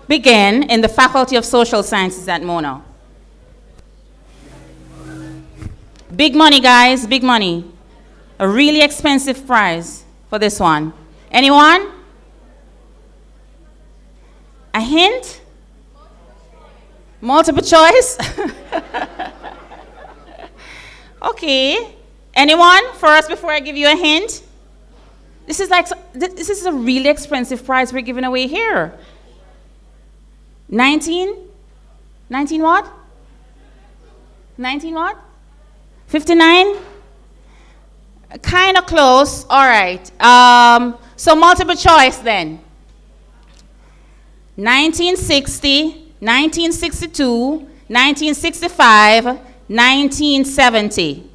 begin in the Faculty of Social Sciences at Mona? Big money, guys, big money. A really expensive prize for this one. Anyone? A hint? Multiple choice? Okay. Anyone first before I give you a hint? This is a really expensive prize we're giving away here. 19 what? 19 what? 59? Kind of close. All right. So multiple choice then. 1960, 1962, 1965, 1970.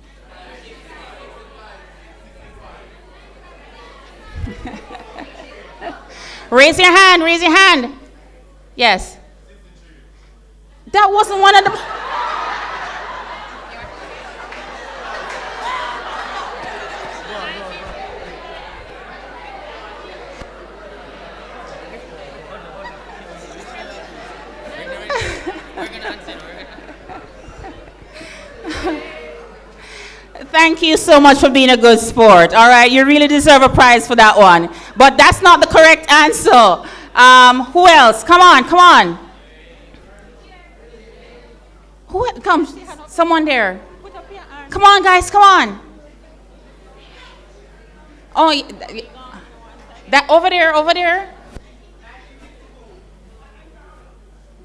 Raise your hand, raise your hand. Yes. That wasn't one of them. Thank you so much for being a good sport. All right, you really deserve a prize for that one. But that's not the correct answer. Who else? Come on, come on. Come, someone there. Come on, guys, come on. Oh, that over there, over there.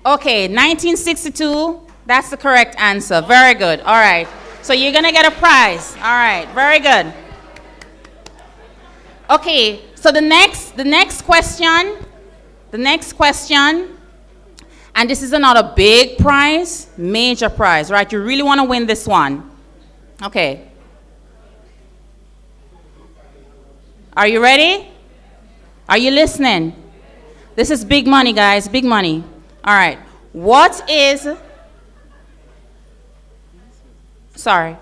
Okay, 1962. That's the correct answer. Very good. All right. So you're going to get a prize. All right. Very good. Okay. So the next question, and this is another big prize, major prize, right? You really want to win this one. Okay. Are you ready? Are you listening? This is big money, guys. Big money. All right. What is... Sorry.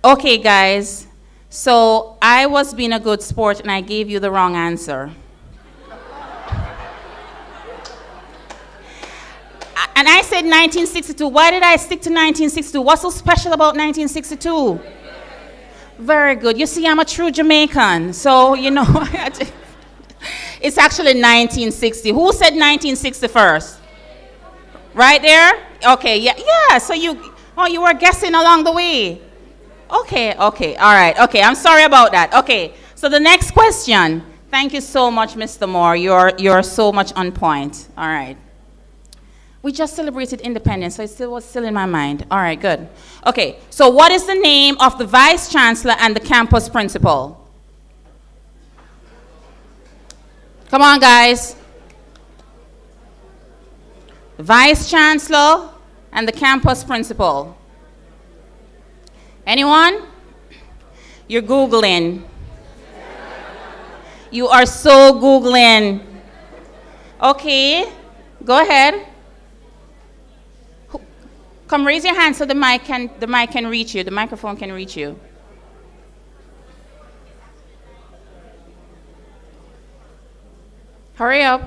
Okay, guys. So I was being a good sport and I gave you the wrong answer. And I said 1962. Why did I stick to 1962? What's so special about 1962? Very good. You see, I'm a true Jamaican. So, you know, it's actually 1960. Who said 1960 first? Right there? Okay, yeah. So you were guessing along the way. Okay, all right. Okay, I'm sorry about that. Okay, so the next question. Thank you so much, Mr. Moore. You're so much on point. All right. We just celebrated independence, so it was still in my mind. All right, good. Okay, so what is the name of the vice chancellor and the campus principal? Come on, guys. Vice chancellor and the campus principal. Anyone? You're Googling. You are so Googling. Okay, go ahead. Come, raise your hand so the mic can reach you. The microphone can reach you. Hurry up.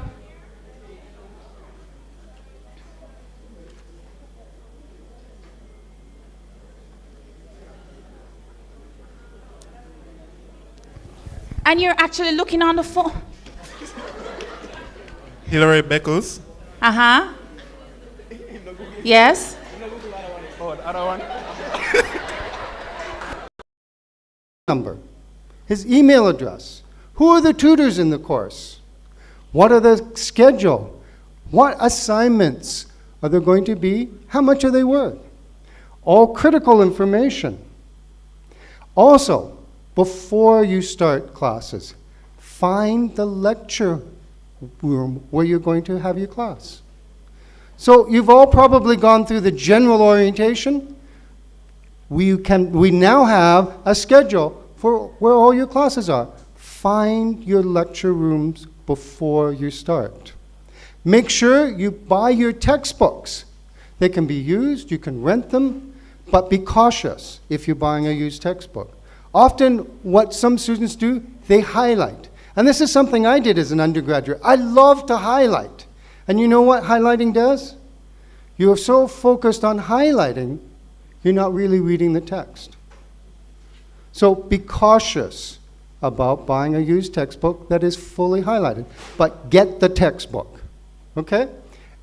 And you're actually looking on the phone. Hillary Beckles. Uh-huh. Yes. Number, his email address, who are the tutors in the course, what are the schedule, what assignments are there going to be, how much are they worth, all critical information. Also, before you start classes, find the lecture room where you're going to have your class. So you've all probably gone through the general orientation. We now have a schedule for where all your classes are. Find your lecture rooms before you start. Make sure you buy your textbooks. They can be used, you can rent them. But be cautious if you're buying a used textbook. Often what some students do, they highlight. And this is something I did as an undergraduate. I love to highlight. And you know what highlighting does? You're so focused on highlighting, you're not really reading the text. So be cautious about buying a used textbook that is fully highlighted. But get the textbook, okay?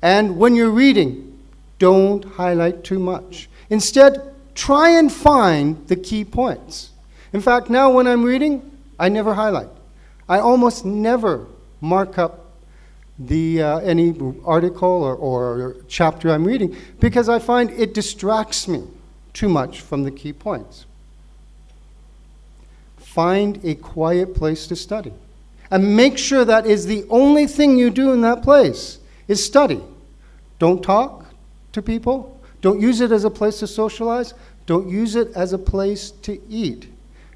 And when you're reading, don't highlight too much. Instead, try and find the key points. In fact, now when I'm reading, I never highlight. I almost never mark up any article or chapter I'm reading because I find it distracts me too much from the key points. Find a quiet place to study. And make sure that is the only thing you do in that place, is study. Don't talk to people. Don't use it as a place to socialize. Don't use it as a place to eat.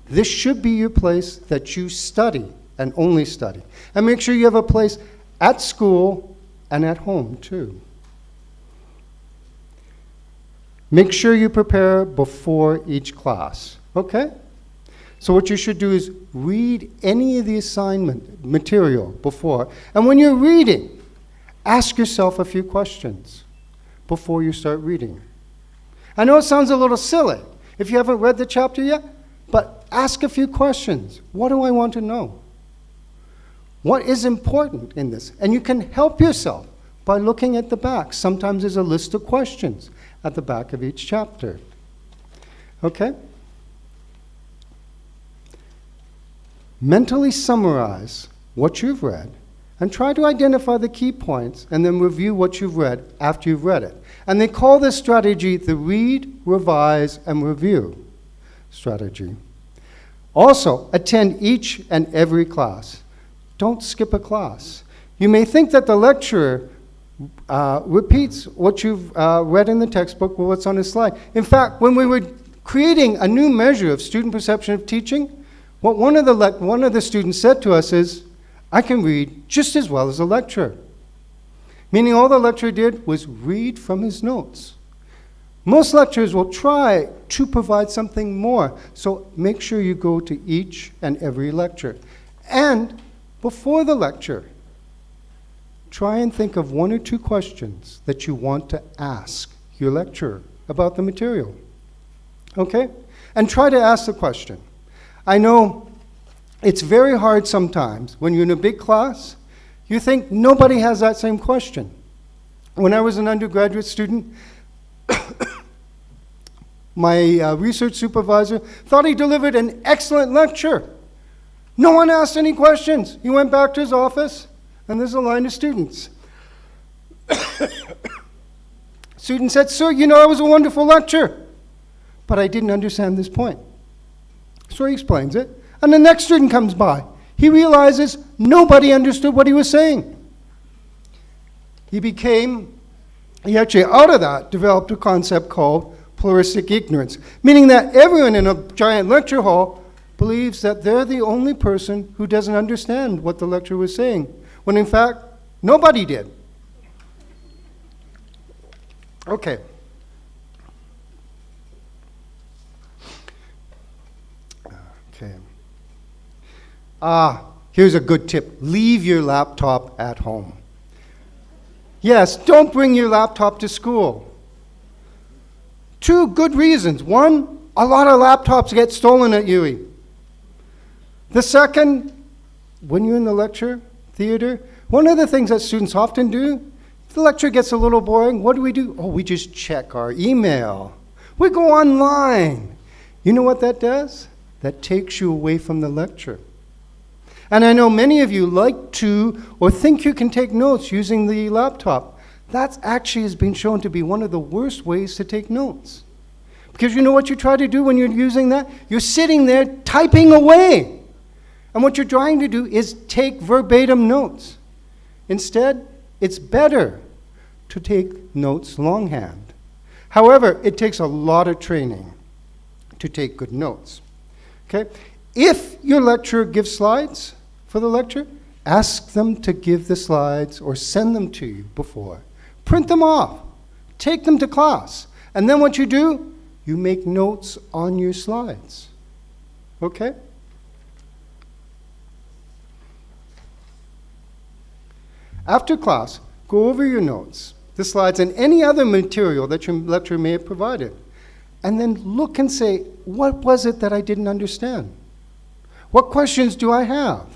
This should be your place that you study and only study. And make sure you have a place at school and at home too. Make sure you prepare before each class, okay? So what you should do is read any of the assignment material before. And when you're reading, ask yourself a few questions before you start reading. I know it sounds a little silly if you haven't read the chapter yet, but ask a few questions. What do I want to know? What is important in this? And you can help yourself by looking at the back. Sometimes there's a list of questions at the back of each chapter. Okay? Mentally summarize what you've read and try to identify the key points and then review what you've read after you've read it. And they call this strategy the read, revise, and review strategy. Also, attend each and every class. Don't skip a class. You may think that the lecturer repeats what you've read in the textbook or what's on the slide. In fact, when we were creating a new measure of student perception of teaching, what one of the students said to us is, I can read just as well as a lecturer. Meaning all the lecturer did was read from his notes. Most lecturers will try to provide something more, so make sure you go to each and every lecture. And before the lecture, try and think of one or two questions that you want to ask your lecturer about the material. Okay? And try to ask the question. I know it's very hard sometimes when you're in a big class, you think nobody has that same question. When I was an undergraduate student, my research supervisor thought he delivered an excellent lecture. No one asked any questions. He went back to his office, and there's a line of students. Student said, "Sir, you know, it was a wonderful lecture, but I didn't understand this point." So he explains it, and the next student comes by. He realizes nobody understood what he was saying. He actually, out of that, developed a concept called pluralistic ignorance, meaning that everyone in a giant lecture hall believes that they're the only person who doesn't understand what the lecturer was saying, when in fact, nobody did. Okay. Here's a good tip. Leave your laptop at home. Yes, don't bring your laptop to school. Two good reasons. One, a lot of laptops get stolen at UWI. The second, when you're in the lecture theater, one of the things that students often do, if the lecture gets a little boring, what do? Oh, we just check our email. We go online. You know what that does? That takes you away from the lecture. And I know many of you like to or think you can take notes using the laptop. That actually has been shown to be one of the worst ways to take notes. Because you know what you try to do when you're using that? You're sitting there typing away. And what you're trying to do is take verbatim notes. Instead, it's better to take notes longhand. However, it takes a lot of training to take good notes. Okay? If your lecturer gives slides for the lecture, ask them to give the slides or send them to you before. Print them off. Take them to class. And then what you do, you make notes on your slides. Okay? After class, go over your notes, the slides, and any other material that your lecturer may have provided. And then look and say, what was it that I didn't understand? What questions do I have?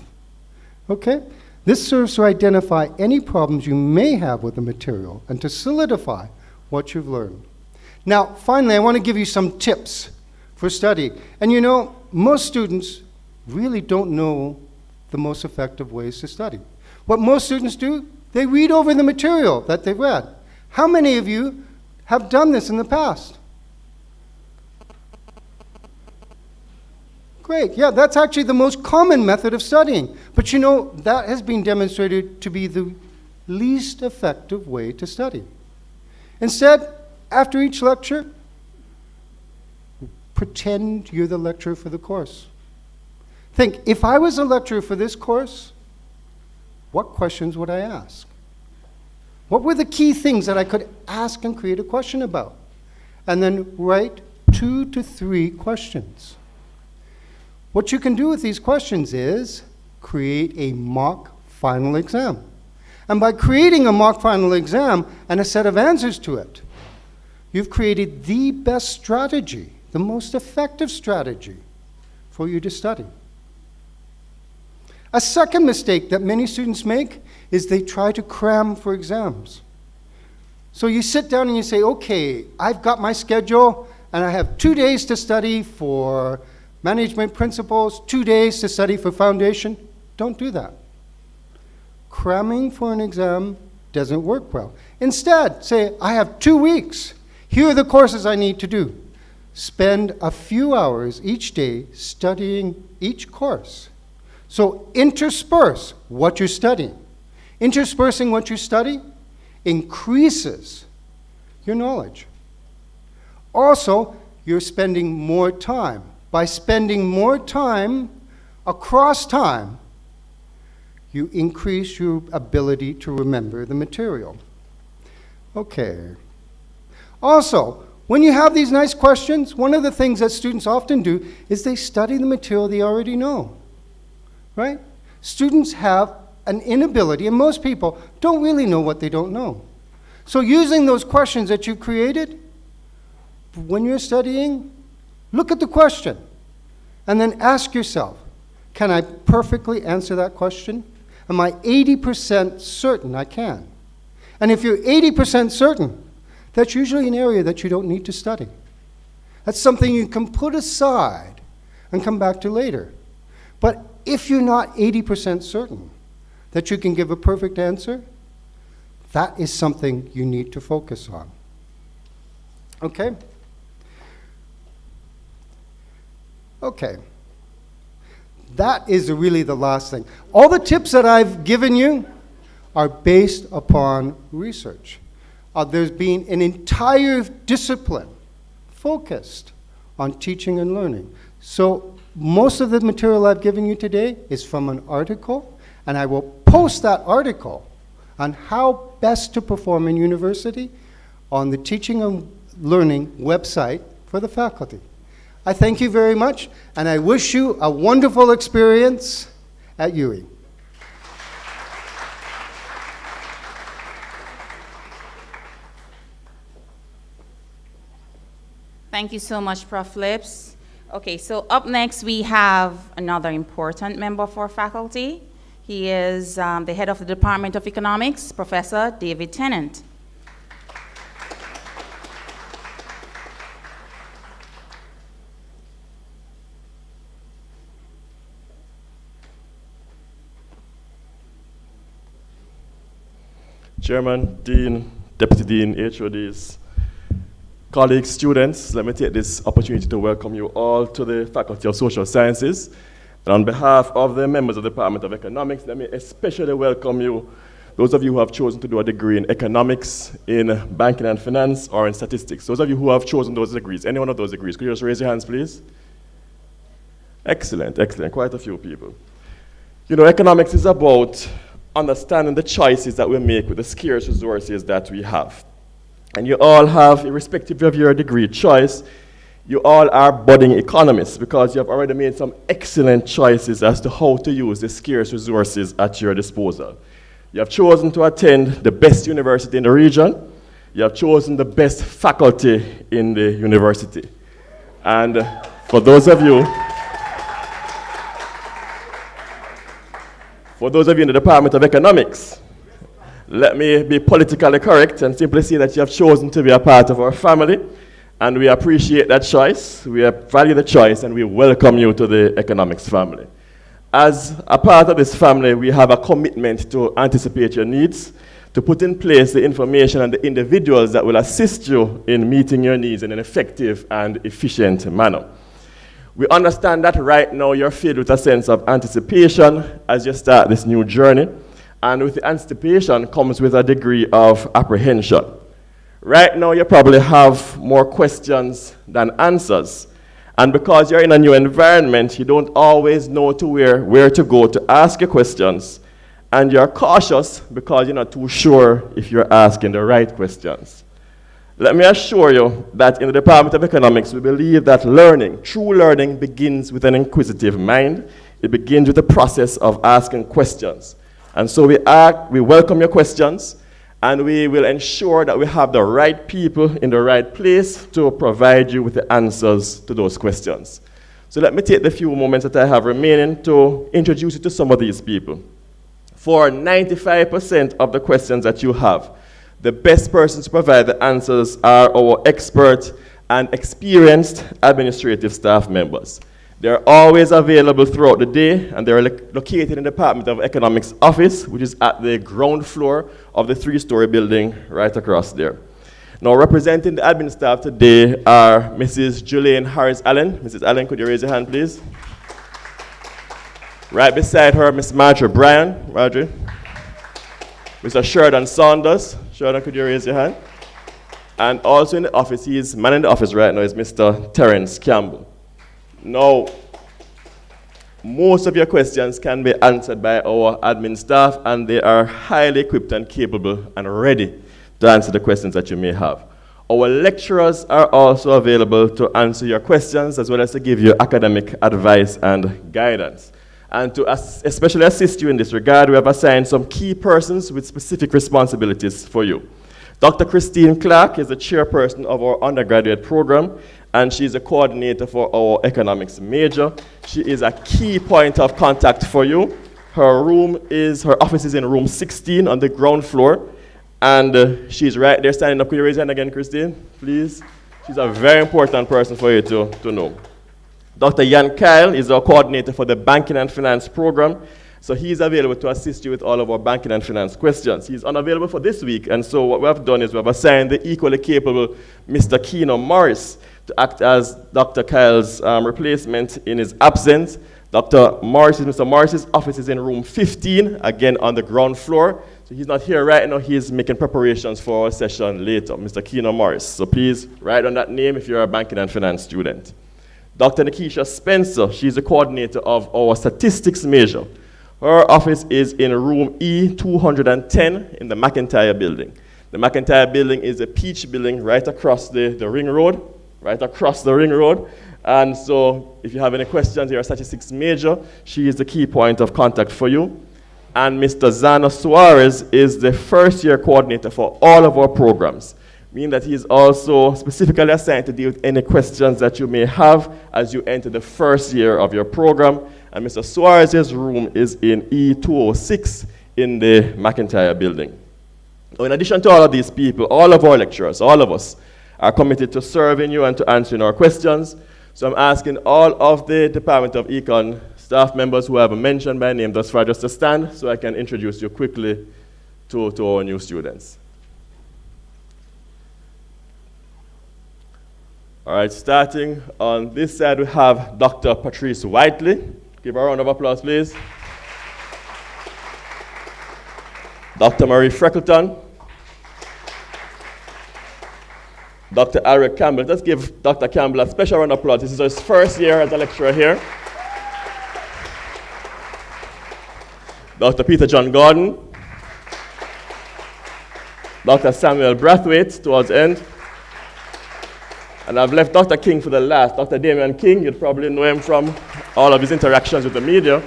Okay? This serves to identify any problems you may have with the material and to solidify what you've learned. Now, finally, I want to give you some tips for study. And you know, most students really don't know the most effective ways to study. What most students do, they read over the material that they've read. How many of you have done this in the past? Great, yeah, that's actually the most common method of studying. But you know, that has been demonstrated to be the least effective way to study. Instead, after each lecture, pretend you're the lecturer for the course. Think, if I was a lecturer for this course, what questions would I ask? What were the key things that I could ask and create a question about? And then write 2 to 3 questions. What you can do with these questions is create a mock final exam. And by creating a mock final exam and a set of answers to it, you've created the best strategy, the most effective strategy for you to study. A second mistake that many students make is they try to cram for exams. So you sit down and you say, okay, I've got my schedule and I have 2 days to study for management principles, 2 days to study for foundation. Don't do that. Cramming for an exam doesn't work well. Instead, say, I have 2 weeks. Here are the courses I need to do. Spend a few hours each day studying each course. So intersperse what you're studying. Interspersing what you study increases your knowledge. Also, you're spending more time. By spending more time across time, you increase your ability to remember the material. Okay. Also, when you have these nice questions, one of the things that students often do is they study the material they already know. Right? Students have an inability, and most people don't really know what they don't know. So using those questions that you created, when you're studying, look at the question and then ask yourself, can I perfectly answer that question? Am I 80% certain I can? And if you're 80% certain, that's usually an area that you don't need to study. That's something you can put aside and come back to later. But if you're not 80% certain that you can give a perfect answer, that is something you need to focus on. Okay? Okay. That is really the last thing. All the tips that I've given you are based upon research. There's been an entire discipline focused on teaching and learning. So most of the material I've given you today is from an article, and I will post that article on how best to perform in university on the Teaching and Learning website for the faculty. I thank you very much, and I wish you a wonderful experience at UWI. Thank you so much, Prof. Lips. Okay, so up next we have another important member of our faculty. He is the head of the Department of Economics, Professor David Tennant. Chairman, Dean, Deputy Dean, HODs, colleagues, students, let me take this opportunity to welcome you all to the Faculty of Social Sciences. And on behalf of the members of the Department of Economics, let me especially welcome you, those of you who have chosen to do a degree in economics, in banking and finance, or in statistics. Those of you who have chosen those degrees, any one of those degrees, could you just raise your hands, please? Excellent, excellent, quite a few people. You know, economics is about understanding the choices that we make with the scarce resources that we have. And you all have, irrespective of your degree choice, You all are budding economists because you have already made some excellent choices as to how to use the scarce resources at your disposal. You have chosen to attend the best university in the region. You have chosen the best faculty in the university. And for those of you in the Department of Economics, let me be politically correct and simply say that you have chosen to be a part of our family, and we appreciate that choice, we value the choice, and we welcome you to the economics family. As a part of this family, we have a commitment to anticipate your needs, to put in place the information and the individuals that will assist you in meeting your needs in an effective and efficient manner. We understand that right now you're filled with a sense of anticipation as you start this new journey, and with the anticipation comes with a degree of apprehension. Right now you probably have more questions than answers, and because you're in a new environment, you don't always know where to go to ask your questions, and you're cautious because you're not too sure if you're asking the right questions. Let me assure you that in the Department of Economics, we believe that true learning begins with an inquisitive mind. It begins with the process of asking questions. And so we welcome your questions, and we will ensure that we have the right people in the right place to provide you with the answers to those questions. So let me take the few moments that I have remaining to introduce you to some of these people. For 95% of the questions that you have, the best persons to provide the answers are our expert and experienced administrative staff members. They're always available throughout the day, and they're located in the Department of Economics office, which is at the ground floor of the 3-story building right across there. Now, representing the admin staff today are Mrs. Julian Harris-Allen. Mrs. Allen, could you raise your hand, please? Right beside her, Ms. Marjorie Bryan. Marjorie. Mr. Sheridan Saunders. Sheridan, could you raise your hand? And also in the office, he's manning the office right now, is Mr. Terence Campbell. Now, most of your questions can be answered by our admin staff, and they are highly equipped and capable and ready to answer the questions that you may have. Our lecturers are also available to answer your questions as well as to give you academic advice and guidance. And to especially assist you in this regard, we have assigned some key persons with specific responsibilities for you. Dr. Christine Clark is the chairperson of our undergraduate program, and she's a coordinator for our economics major. She is a key point of contact for you. Her office is in room 16 on the ground floor, and she's right there standing up. Could you raise your hand again, Christine, please? She's a very important person for you to know. Dr. Jan Kyle is our coordinator for the Banking and Finance program. So he's available to assist you with all of our banking and finance questions. He's unavailable for this week, and so what we have done is we have assigned the equally capable Mr. Keno Morris to act as Dr. Kyle's replacement in his absence. Mr. Morris's office is in room 15, again on the ground floor. So he's not here right now, he's making preparations for our session later, Mr. Keno Morris. So please write on that name if you're a banking and finance student. Dr. Nikisha Spencer, she's the coordinator of our statistics major. Her office is in room E210 in the McIntyre building. The McIntyre building is a peach building right across the ring road, And so if you have any questions, you're a statistics major, she is the key point of contact for you. And Mr. Zana Suarez is the first year coordinator for all of our programs, meaning that he is also specifically assigned to deal with any questions that you may have as you enter the first year of your program. And Mr. Suarez's room is in E206 in the McIntyre building. Now, in addition to all of these people, all of our lecturers, all of us, are committed to serving you and to answering our questions. So I'm asking all of the Department of Econ staff members who I have mentioned by name thus far just to stand so I can introduce you quickly to our new students. All right, starting on this side, we have Dr. Patrice Whiteley. Give her a round of applause, please. Dr. Marie Freckleton. Dr. Eric Campbell. Let's give Dr. Campbell a special round of applause. This is his first year as a lecturer here. Dr. Peter John Gordon. Dr. Samuel Brathwaite towards the end. And I've left Dr. King for the last. Dr. Damian King, you'd probably know him from all of his interactions with the media.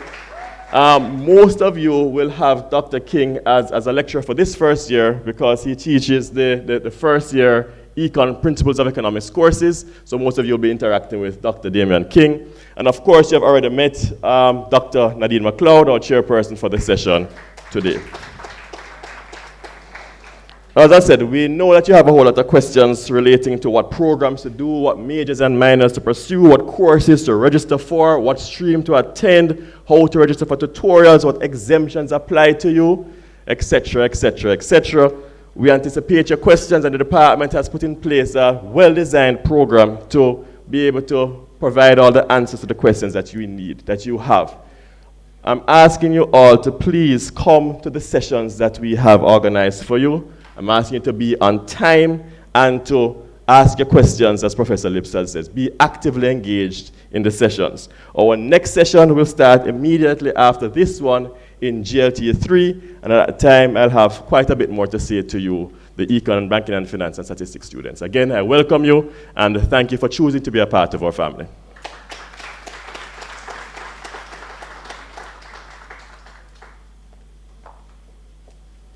Most of you will have Dr. King as a lecturer for this first year because he teaches the first year Principles of Economics courses. So most of you will be interacting with Dr. Damian King. And of course, you have already met Dr. Nadine McLeod, our chairperson for the session today. As I said, we know that you have a whole lot of questions relating to what programs to do, what majors and minors to pursue, what courses to register for, what stream to attend, how to register for tutorials, what exemptions apply to you, etc., etc., etc. We anticipate your questions, and the department has put in place a well-designed program to be able to provide all the answers to the questions that you need, that you have. I'm asking you all to please come to the sessions that we have organized for you. I'm asking you to be on time and to ask your questions, as Professor Lipsell says. Be actively engaged in the sessions. Our next session will start immediately after this one in GLT 3, and at that time I'll have quite a bit more to say to you, the Econ, Banking and Finance and Statistics students. Again, I welcome you and thank you for choosing to be a part of our family.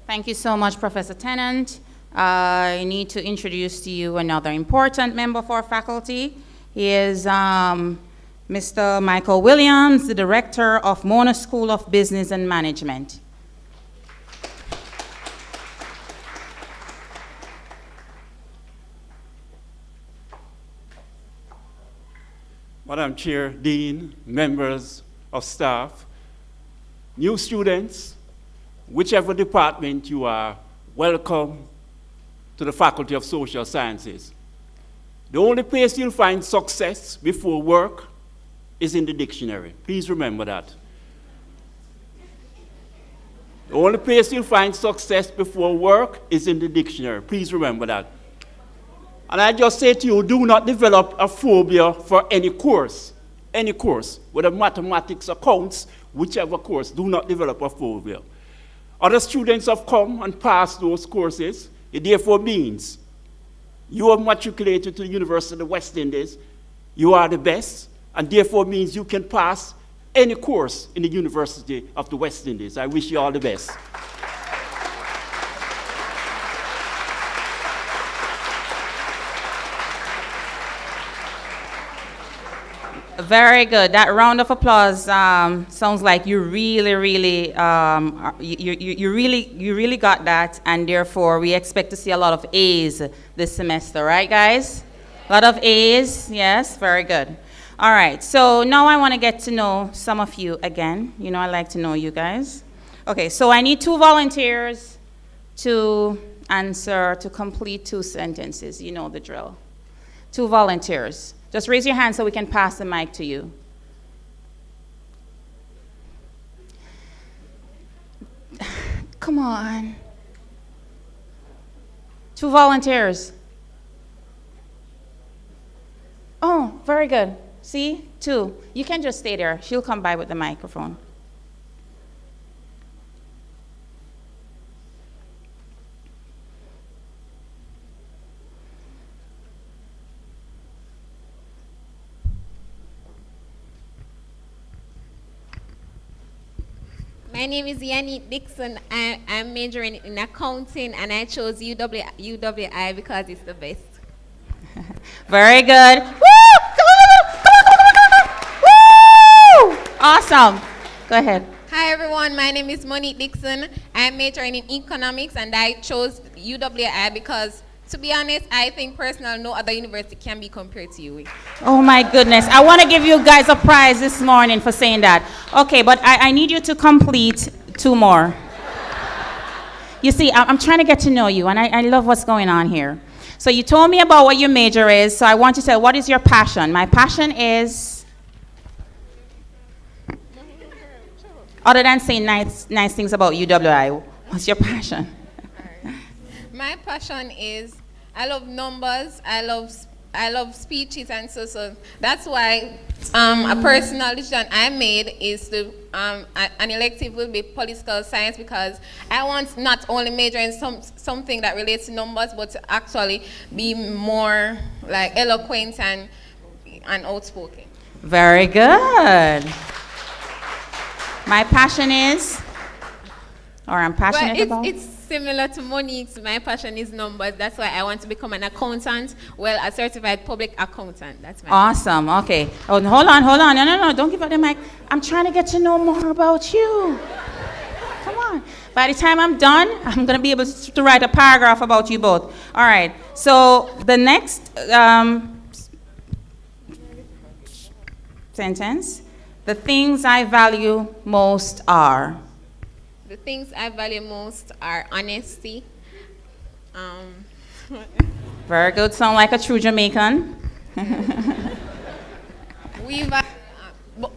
Thank you so much, Professor Tennant. I need to introduce to you another important member of our faculty. He is Mr. Michael Williams, the director of Mona School of Business and Management. Madam Chair, Dean, members of staff, new students, whichever department you are, welcome to the Faculty of Social Sciences. The only place you'll find success before work is in the dictionary. Please remember that. The only place you'll find success before work is in the dictionary. Please remember that. And I just say to you, do not develop a phobia for any course, whether mathematics, accounts, whichever course, do not develop a phobia. Other students have come and passed those courses. It therefore means you are matriculated to the University of the West Indies, you are the best, and therefore means you can pass any course in the University of the West Indies. I wish you all the best. Very good. That round of applause sounds like you really got that, and therefore we expect to see a lot of A's this semester, right, guys? A lot of A's, yes, very good. All right, so now I want to get to know some of you again. You know, I like to know you guys. Okay, so I need 2 volunteers to complete 2 sentences. You know the drill. 2 volunteers. Just raise your hand so we can pass the mic to you. Come on. 2 volunteers. Oh, very good. See? 2. You can just stay there. She'll come by with the microphone. My name is Yanni Dixon. I'm majoring in accounting, and I chose UWI because it's the best. Very good. Woo! Woo! Awesome. Go ahead. Hi, everyone. My name is Monique Dixon. I'm majoring in economics, and I chose UWI because, to be honest, I think personally no other university can be compared to UWI. Oh my goodness. I want to give you guys a prize this morning for saying that. Okay, but I need you to complete 2 more. You see, I'm trying to get to know you, and I love what's going on here. So you told me about what your major is, so I want you to tell what is your passion. My passion is, other than saying nice things about UWI, what's your passion? My passion is I love numbers, I love speeches, and so that's why A personal decision I made is to an elective will be political science because I want not only major in something that relates to numbers, but to actually be more like eloquent and outspoken. Very good. My passion is, or I'm passionate about? It's similar to Monique's. My passion is numbers. That's why I want to become an accountant. Well, a certified public accountant. That's my Awesome. Okay. Oh, hold on. No. Don't give up the mic. I'm trying to get to know more about you. Come on. By the time I'm done, I'm going to be able to write a paragraph about you both. All right. So the next sentence, the things I value most are. The things I value most are honesty. Very good. Sound like a true Jamaican.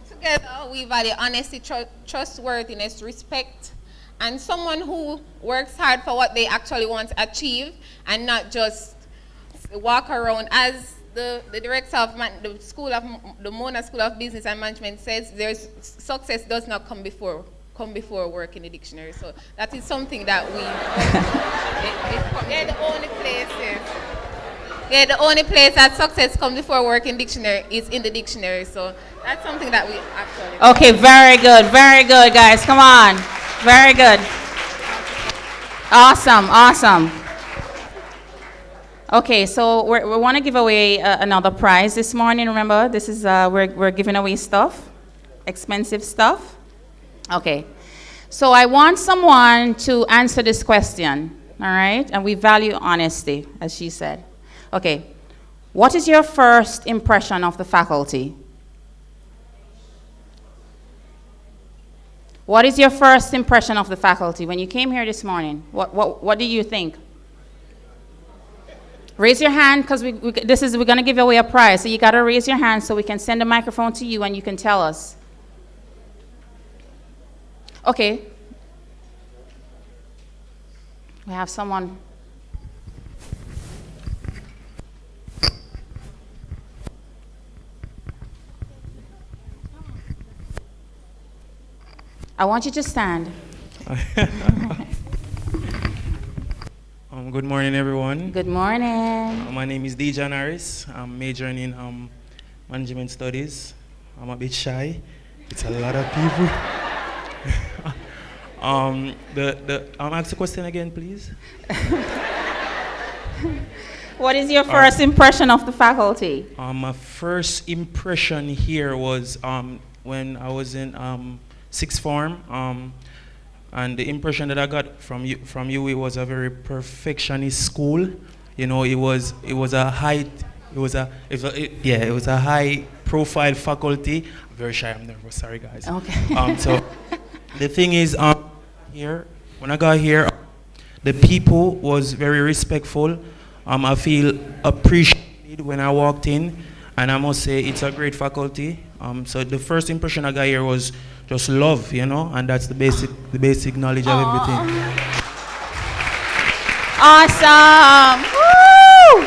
Together, we value honesty, trustworthiness, respect, and someone who works hard for what they actually want to achieve and not just walk around. As the director of the Mona School of Business and Management says, success does not come before work in the dictionary. So that is something that they're the only places. Yeah, the only place that success comes before work in dictionary is in the dictionary. So that's something that we actually. Okay, very good, guys. Come on, very good. Awesome. Okay, so we want to give away another prize this morning. Remember, this is we're giving away stuff, expensive stuff. Okay, so I want someone to answer this question. All right, and we value honesty, as she said. Okay, what is your first impression of the faculty? What is your first impression of the faculty when you came here this morning? What do you think? Raise your hand, because we're going to give away a prize. So you got to raise your hand so we can send a microphone to you and you can tell us. Okay. We have someone. I want you to stand. Good morning, everyone. Good morning. My name is Dejan Harris. I'm majoring in management studies. I'm a bit shy. It's a lot of people. Ask the question again, please. What is your first impression of the faculty? My first impression here was when I was in sixth form. And the impression that I got from UWI was a very perfectionist school. You know, it was a high profile faculty. I'm very shy. I'm nervous. Sorry, guys. Okay. So the thing is, here when I got here, the people was very respectful. I feel appreciated when I walked in, and I must say it's a great faculty. So the first impression I got here was just love, you know, and that's the basic knowledge of everything. Awesome! Woo!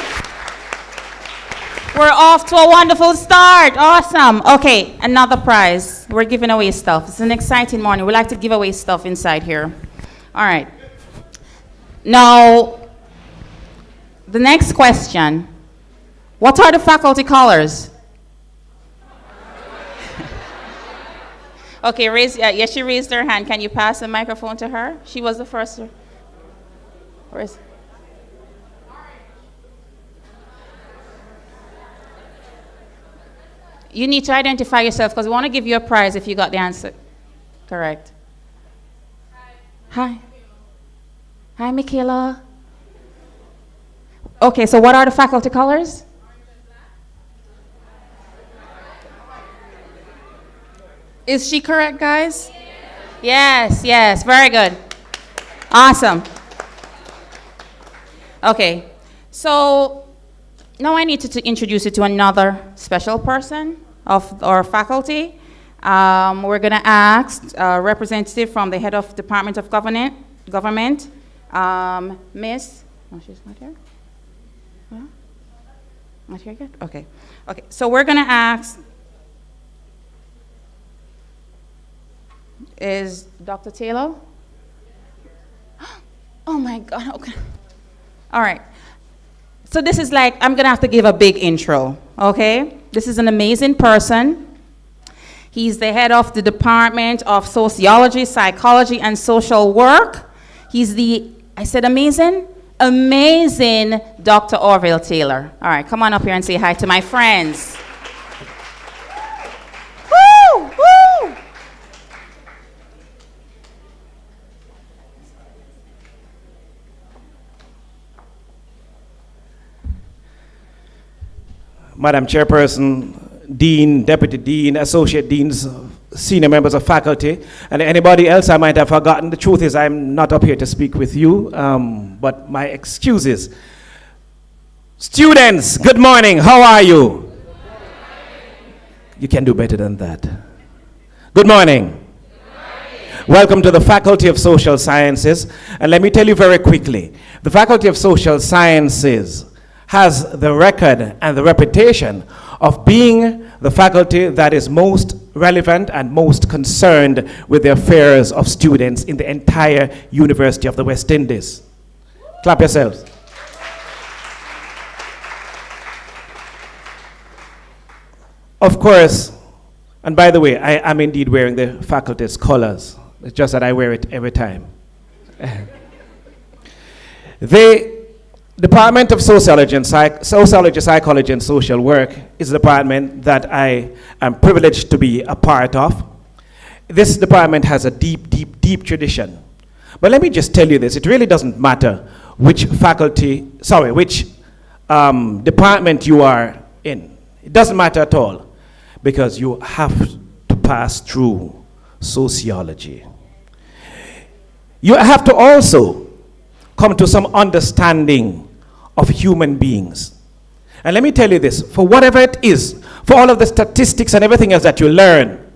We're off to a wonderful start. Awesome. Okay, another prize. We're giving away stuff. It's an exciting morning. We like to give away stuff inside here. All right. Now, the next question. What are the faculty colors? Okay, she raised her hand. Can you pass the microphone to her? She was the first. Where is? You need to identify yourself because we want to give you a prize if you got the answer correct. Hi. Hi, Michaela. Okay, so what are the faculty colors? Is she correct, guys? Yes, very good. Awesome. Okay, so now I need to introduce you to another special person of our faculty. We're going to ask a representative from the head of Department of Government, Miss, oh, she's not here? Yeah? Not here yet? Okay, so we're going to ask is Dr. Taylor. Oh my God. Okay. All right. So this is like, I'm going to have to give a big intro, okay? This is an amazing person. He's the head of the Department of Sociology, Psychology, and Social Work. He's the, I said amazing? Amazing Dr. Orville Taylor. All right, come on up here and say hi to my friends. Woo! Woo! Madam Chairperson, Dean, Deputy Dean, Associate Deans, senior members of faculty, and anybody else I might have forgotten. The truth is I'm not up here to speak with you, but my excuses. Students, good morning. How are you? You can do better than that. Good morning. Welcome to the Faculty of Social Sciences. And let me tell you very quickly, the Faculty of Social Sciences has the record and the reputation of being the faculty that is most relevant and most concerned with the affairs of students in the entire University of the West Indies. Clap yourselves. Of course, and by the way, I am indeed wearing the faculty's colors. It's just that I wear it every time. The Department of Sociology, Psychology, and Social Work is a department that I am privileged to be a part of. This department has a deep, deep, deep tradition. But let me just tell you this, it really doesn't matter which department you are in. It doesn't matter at all, because you have to pass through sociology. You have to also come to some understanding of human beings. And let me tell you this, for whatever it is, for all of the statistics and everything else that you learn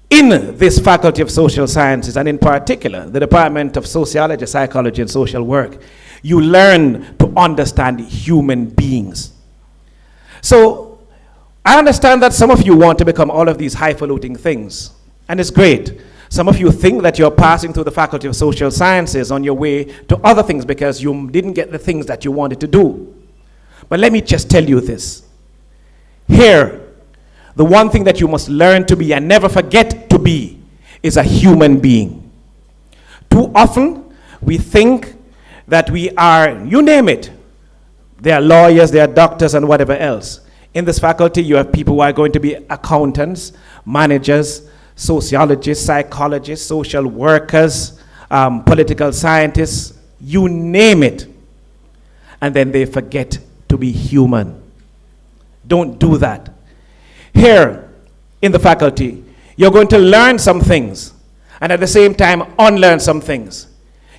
in this Faculty of Social Sciences, and in particular, the Department of Sociology, Psychology, and Social Work, you learn to understand human beings. So, I understand that some of you want to become all of these highfalutin things, and it's great. Some of you think that you're passing through the Faculty of Social Sciences on your way to other things because you didn't get the things that you wanted to do. But let me just tell you this. Here, the one thing that you must learn to be and never forget to be is a human being. Too often, we think that we are, you name it. They are lawyers, they are doctors, and whatever else. In this faculty, you have people who are going to be accountants, managers, sociologists, psychologists, social workers, political scientists, you name it. And then they forget to be human. Don't do that. Here in the faculty, you're going to learn some things and at the same time unlearn some things.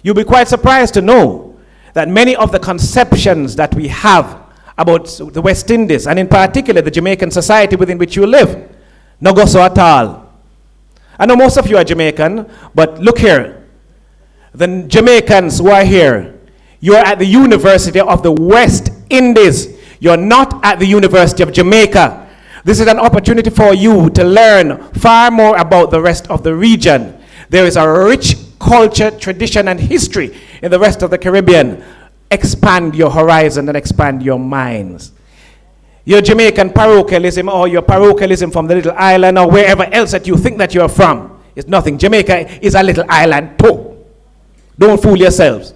You'll be quite surprised to know that many of the conceptions that we have about the West Indies, and in particular the Jamaican society within which you live, no go so at all. I know most of you are Jamaican, but look here. The Jamaicans who are here, you're at the University of the West Indies. You're not at the University of Jamaica. This is an opportunity for you to learn far more about the rest of the region. There is a rich culture, tradition, and history in the rest of the Caribbean. Expand your horizon and expand your minds. Your Jamaican parochialism or your parochialism from the little island or wherever else that you think that you're from is nothing. Jamaica is a little island too. Don't fool yourselves.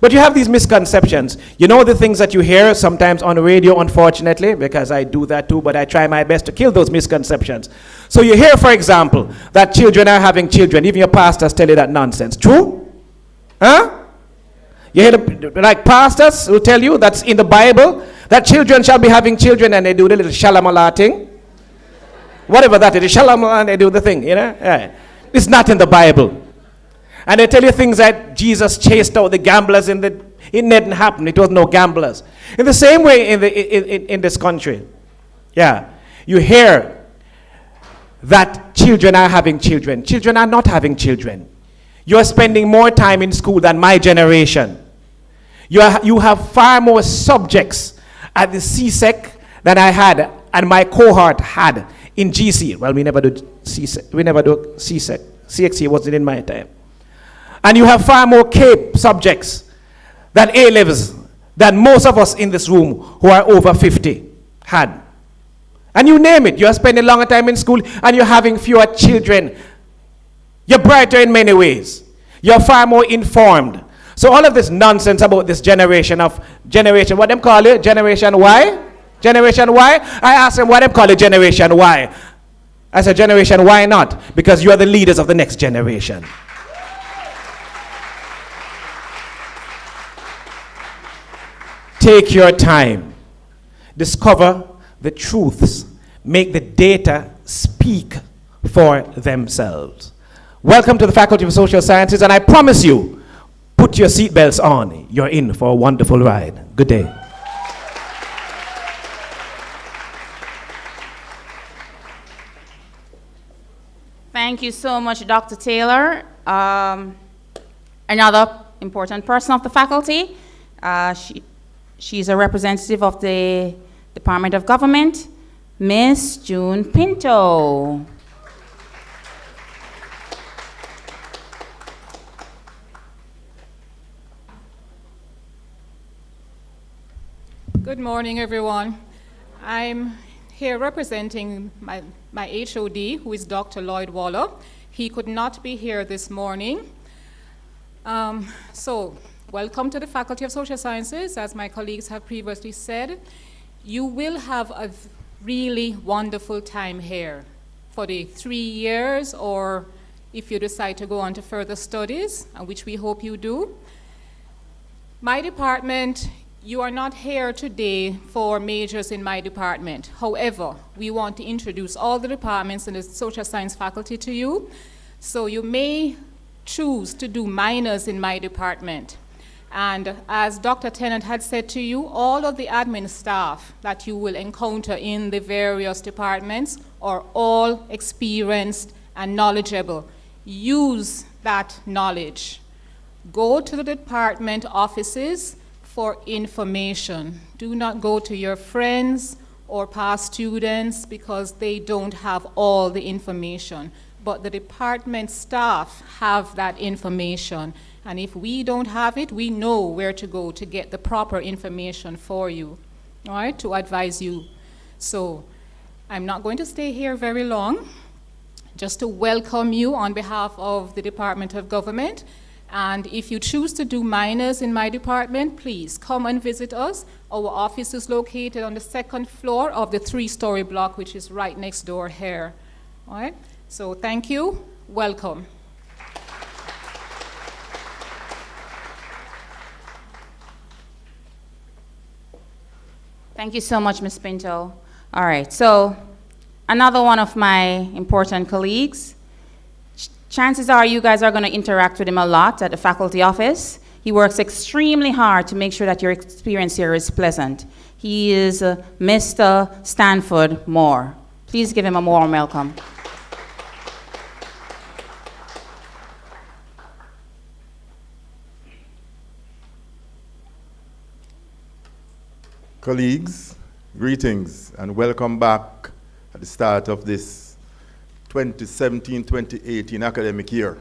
But you have these misconceptions. You know the things that you hear sometimes on the radio, unfortunately, because I do that too, but I try my best to kill those misconceptions. So you hear, for example, that children are having children. Even your pastors tell you that nonsense. True? Huh? You hear like pastors will tell you that's in the Bible, that children shall be having children, and they do the little shalamala thing. Whatever that is, shalamala, and they do the thing, you know? Yeah. It's not in the Bible. And they tell you things that Jesus chased out the gamblers it didn't happen. It was no gamblers. In the same way in this country, yeah, you hear that children are having children. Children are not having children. You are spending more time in school than my generation. You have far more subjects at the CSEC than I had and my cohort had in GC. Well, we never do CSEC. CXC wasn't in my time. And you have far more CAPE subjects than A-levels than most of us in this room who are over 50 had. And you name it, you are spending longer time in school and you're having fewer children. You're brighter in many ways. You're far more informed. So all of this nonsense about this generation, what them call it? Generation Y? Generation Y? I asked them what them call it, Generation Y. I said, Generation Y not? Because you are the leaders of the next generation. Take your time. Discover the truths. Make the data speak for themselves. Welcome to the Faculty of Social Sciences, and I promise you, put your seatbelts on. You're in for a wonderful ride. Good day. Thank you so much, Dr. Taylor. Another important person of the faculty. She's a representative of the Department of Government, Miss June Pinto. Good morning, everyone. I'm here representing my HOD, who is Dr. Lloyd Waller. He could not be here this morning. So, welcome to the Faculty of Social Sciences. As my colleagues have previously said, you will have a really wonderful time here for the 3 years, or if you decide to go on to further studies, which we hope you do. My department, you are not here today for majors in my department. However, we want to introduce all the departments in the social science faculty to you. So you may choose to do minors in my department. And as Dr. Tennant had said to you, all of the admin staff that you will encounter in the various departments are all experienced and knowledgeable. Use that knowledge. Go to the department offices for information. Do not go to your friends or past students because they don't have all the information. But the department staff have that information. And if we don't have it, we know where to go to get the proper information for you, all right, to advise you. So I'm not going to stay here very long, just to welcome you on behalf of the Department of Government. And if you choose to do minors in my department, please come and visit us. Our office is located on the 2nd floor of the 3-story block, which is right next door here. All right? So thank you. Welcome. Thank you so much, Ms. Pinto. All right, so another one of my important colleagues. Chances are you guys are going to interact with him a lot at the faculty office. He works extremely hard to make sure that your experience here is pleasant. He is Mr. Stanford Moore. Please give him a warm welcome. Colleagues, greetings and welcome back at the start of this 2017-2018 academic year.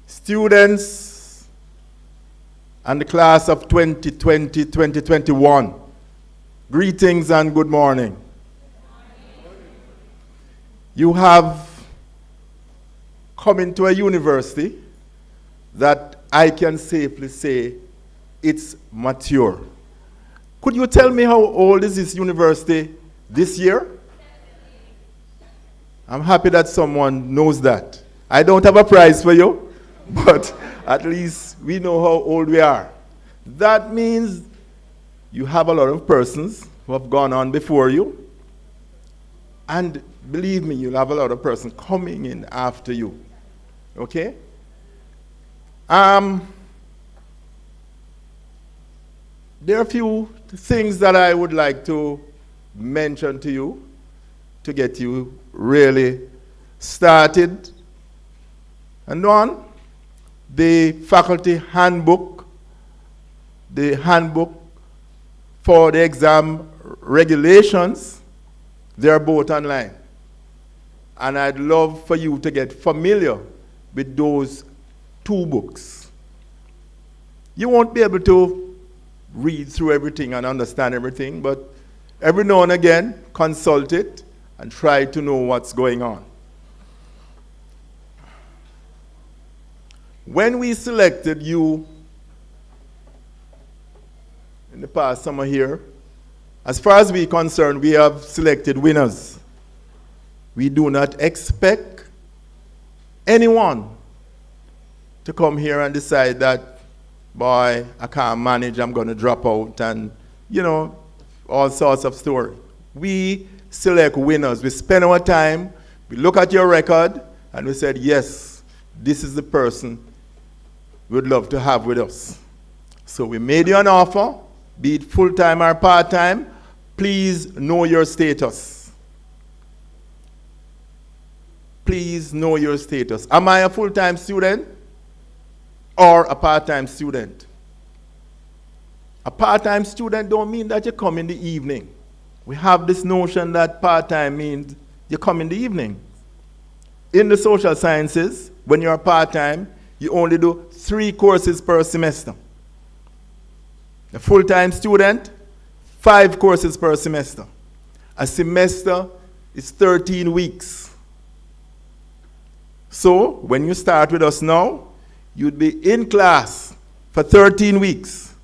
Students and the class of 2020-2021, greetings and good morning. You have come into a university that I can safely say it's mature. Could you tell me how old is this university this year? I'm happy that someone knows that. I don't have a prize for you, but at least we know how old we are. That means you have a lot of persons who have gone on before you, and believe me, you'll have a lot of persons coming in after you. Okay? There are a few things that I would like to mention to you to get you really started. And one, the faculty handbook, the handbook for the exam regulations, they are both online. And I'd love for you to get familiar with those 2 books. You won't be able to read through everything and understand everything, but every now and again, consult it and try to know what's going on. When we selected you in the past summer here, as far as we're concerned, we have selected winners. We do not expect anyone to come here and decide that, boy, I can't manage, I'm going to drop out, and, all sorts of story. We select winners. We spend our time, we look at your record, and we said, yes, this is the person we'd love to have with us. So we made you an offer, be it full-time or part-time. Please know your status. Please know your status. Am I a full-time student or a part-time student? A part-time student don't mean that you come in the evening. We have this notion that part-time means you come in the evening. In the social sciences, when you're part-time, you only do 3 courses per semester. A full-time student, 5 courses per semester. A semester is 13 weeks. So, when you start with us now, you'd be in class for 13 weeks.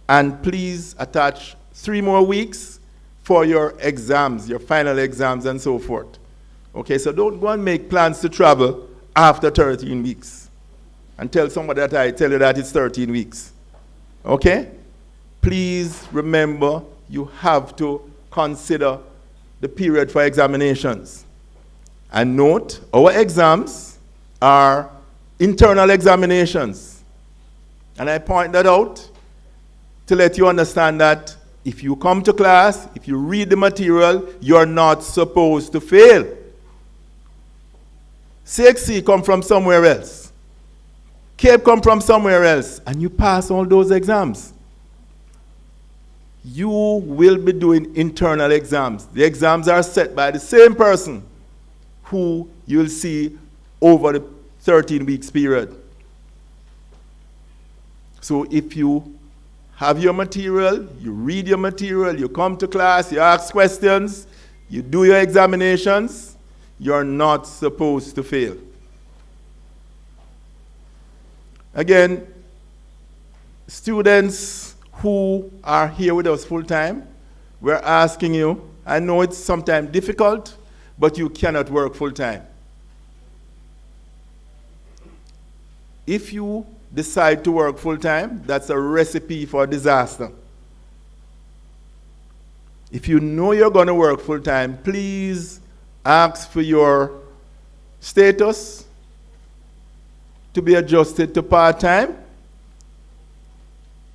And please attach 3 more weeks for your exams, your final exams and so forth. Okay, so don't go and make plans to travel after 13 weeks. And tell somebody that I tell you that it's 13 weeks. Okay? Please remember, you have to consider the period for examinations. And note, our exams are internal examinations. And I point that out to let you understand that if you come to class, if you read the material, you're not supposed to fail. CXC come from somewhere else. CAPE come from somewhere else. And you pass all those exams. You will be doing internal exams. The exams are set by the same person who you'll see over the 13 weeks period. So if you have your material, you read your material, you come to class, you ask questions, you do your examinations, you're not supposed to fail. Again, students who are here with us full time, we're asking you, I know it's sometimes difficult, but you cannot work full time. If you decide to work full time, that's a recipe for disaster. If you know you're going to work full time, please ask for your status to be adjusted to part time,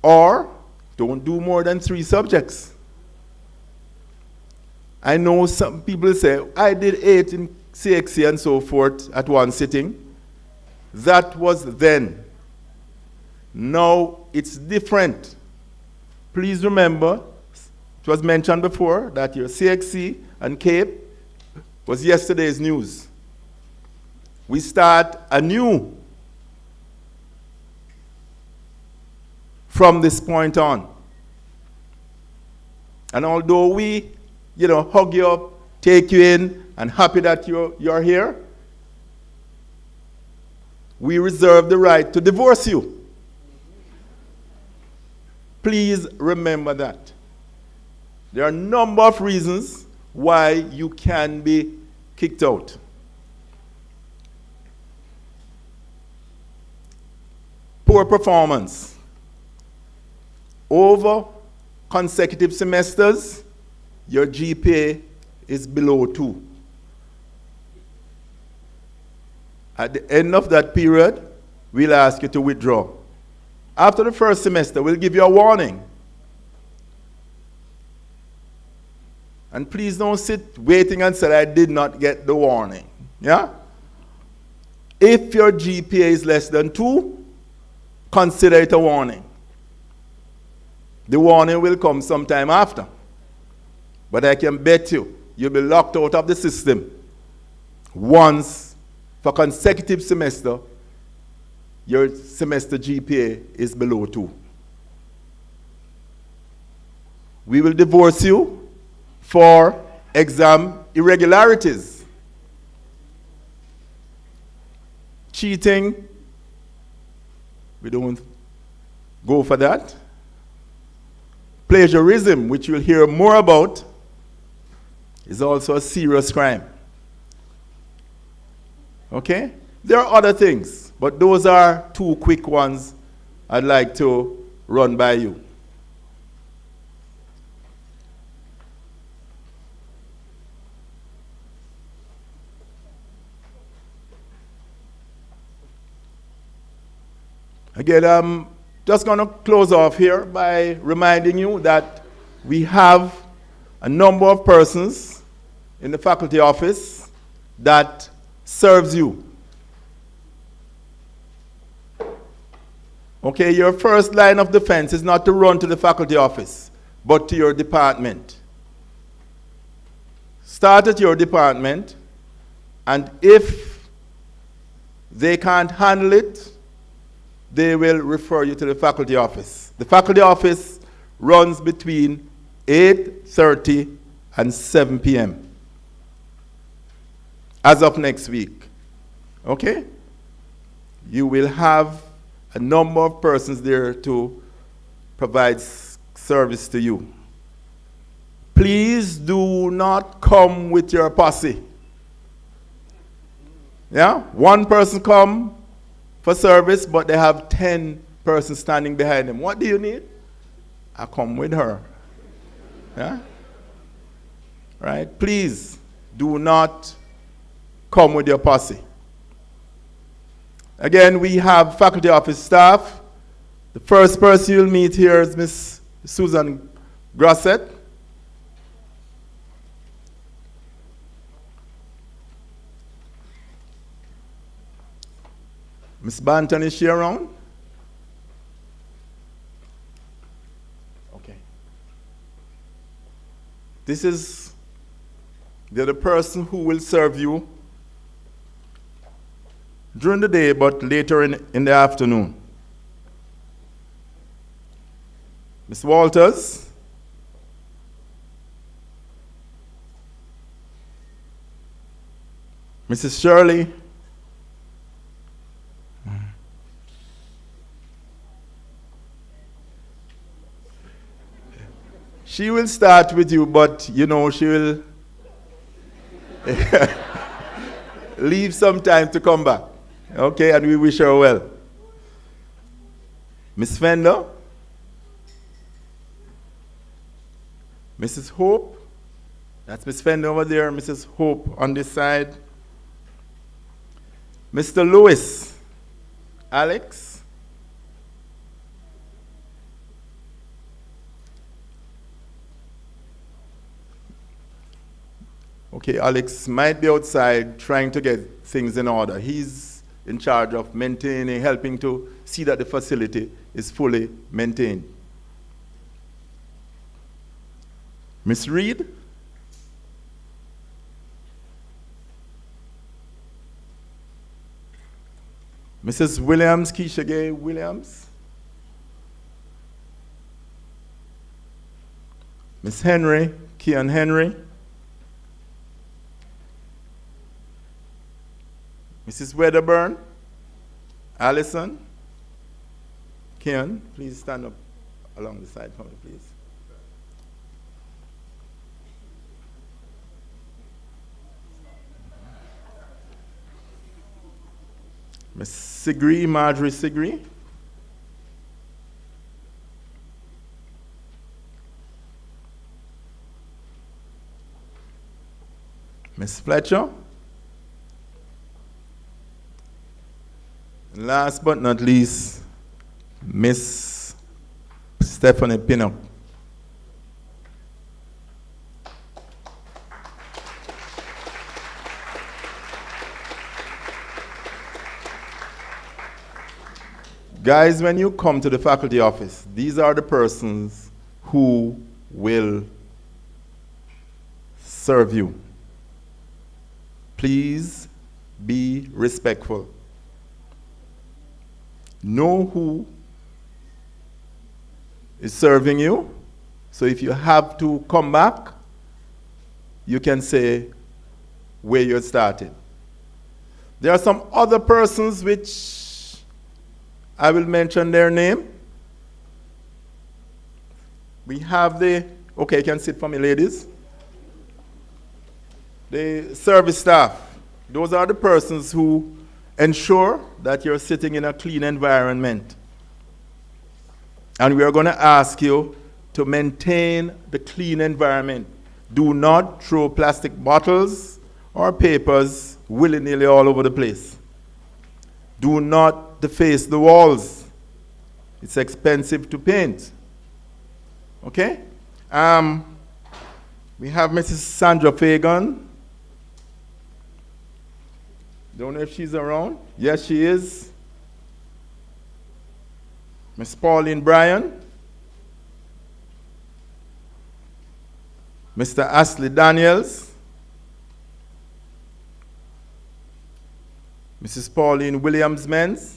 or don't do more than 3 subjects. I know some people say, I did 8 in CXC and so forth at one sitting. That was then. Now it's different. Please remember, it was mentioned before that your CXC and CAPE was yesterday's news. We start anew from this point on. And although we, hug you up, take you in, and happy that you're here, we reserve the right to divorce you. Please remember that. There are a number of reasons why you can be kicked out. Poor performance. Over consecutive semesters, your GPA is below 2. At the end of that period, we'll ask you to withdraw. After the first semester, we'll give you a warning. And please don't sit waiting and say, I did not get the warning. Yeah? If your GPA is less than 2, consider it a warning. The warning will come sometime after. But I can bet you'll be locked out of the system once for consecutive semester, your semester GPA is below 2. We will divorce you for exam irregularities. Cheating, we don't go for that. Plagiarism, which you'll hear more about, is also a serious crime. Okay? There are other things, but those are 2 quick ones I'd like to run by you. Again, I'm just going to close off here by reminding you that we have a number of persons in the faculty office that serves you. Okay, your first line of defense is not to run to the faculty office, but to your department. Start at your department, and if they can't handle it, they will refer you to the faculty office. The faculty office runs between 8:30 and 7 p.m. as of next week. Okay? You will have a number of persons there to provide service to you. Please do not come with your posse. Yeah? One person come for service, but they have 10 persons standing behind them. What do you need? I come with her. Yeah? Right? Please do not come with your posse. Again, we have faculty office staff. The first person you'll meet here is Miss Susan Grosset. Miss Banton, is she around? Okay. They're the person who will serve you during the day, but later in the afternoon. Miss Walters. Mrs. Shirley. She will start with you, but you know, she will leave some time to come back. Okay, and we wish her well. Miss Fender. Mrs. Hope. That's Miss Fender over there, Mrs. Hope on this side. Mr. Lewis. Alex. Okay, Alex might be outside trying to get things in order. He's in charge of maintaining, helping to see that the facility is fully maintained. Miss Reed? Mrs. Williams, Keisha Gay Williams? Miss Henry, Kian Henry? Mrs. Wedderburn, Allison, Kian, please stand up along the side for me, please. Miss Sigree, Marjorie Sigree. Miss Fletcher. Last but not least, Miss Stephanie Pinnock. Guys, when you come to the faculty office, these are the persons who will serve you. please be respectful. Know who is serving you. So if you have to come back, you can say where you started. There are some other persons which I will mention their name. We have okay, you can sit for me, ladies. The service staff. Those are the persons who ensure that you're sitting in a clean environment. And we are going to ask you to maintain the clean environment. Do not throw plastic bottles or papers willy-nilly all over the place. Do not deface the walls. It's expensive to paint. Okay? We have Mrs. Sandra Fagan. Don't know if she's around. Yes, she is. Miss Pauline Bryan. Mr. Ashley Daniels. Mrs. Pauline Williams-Menz.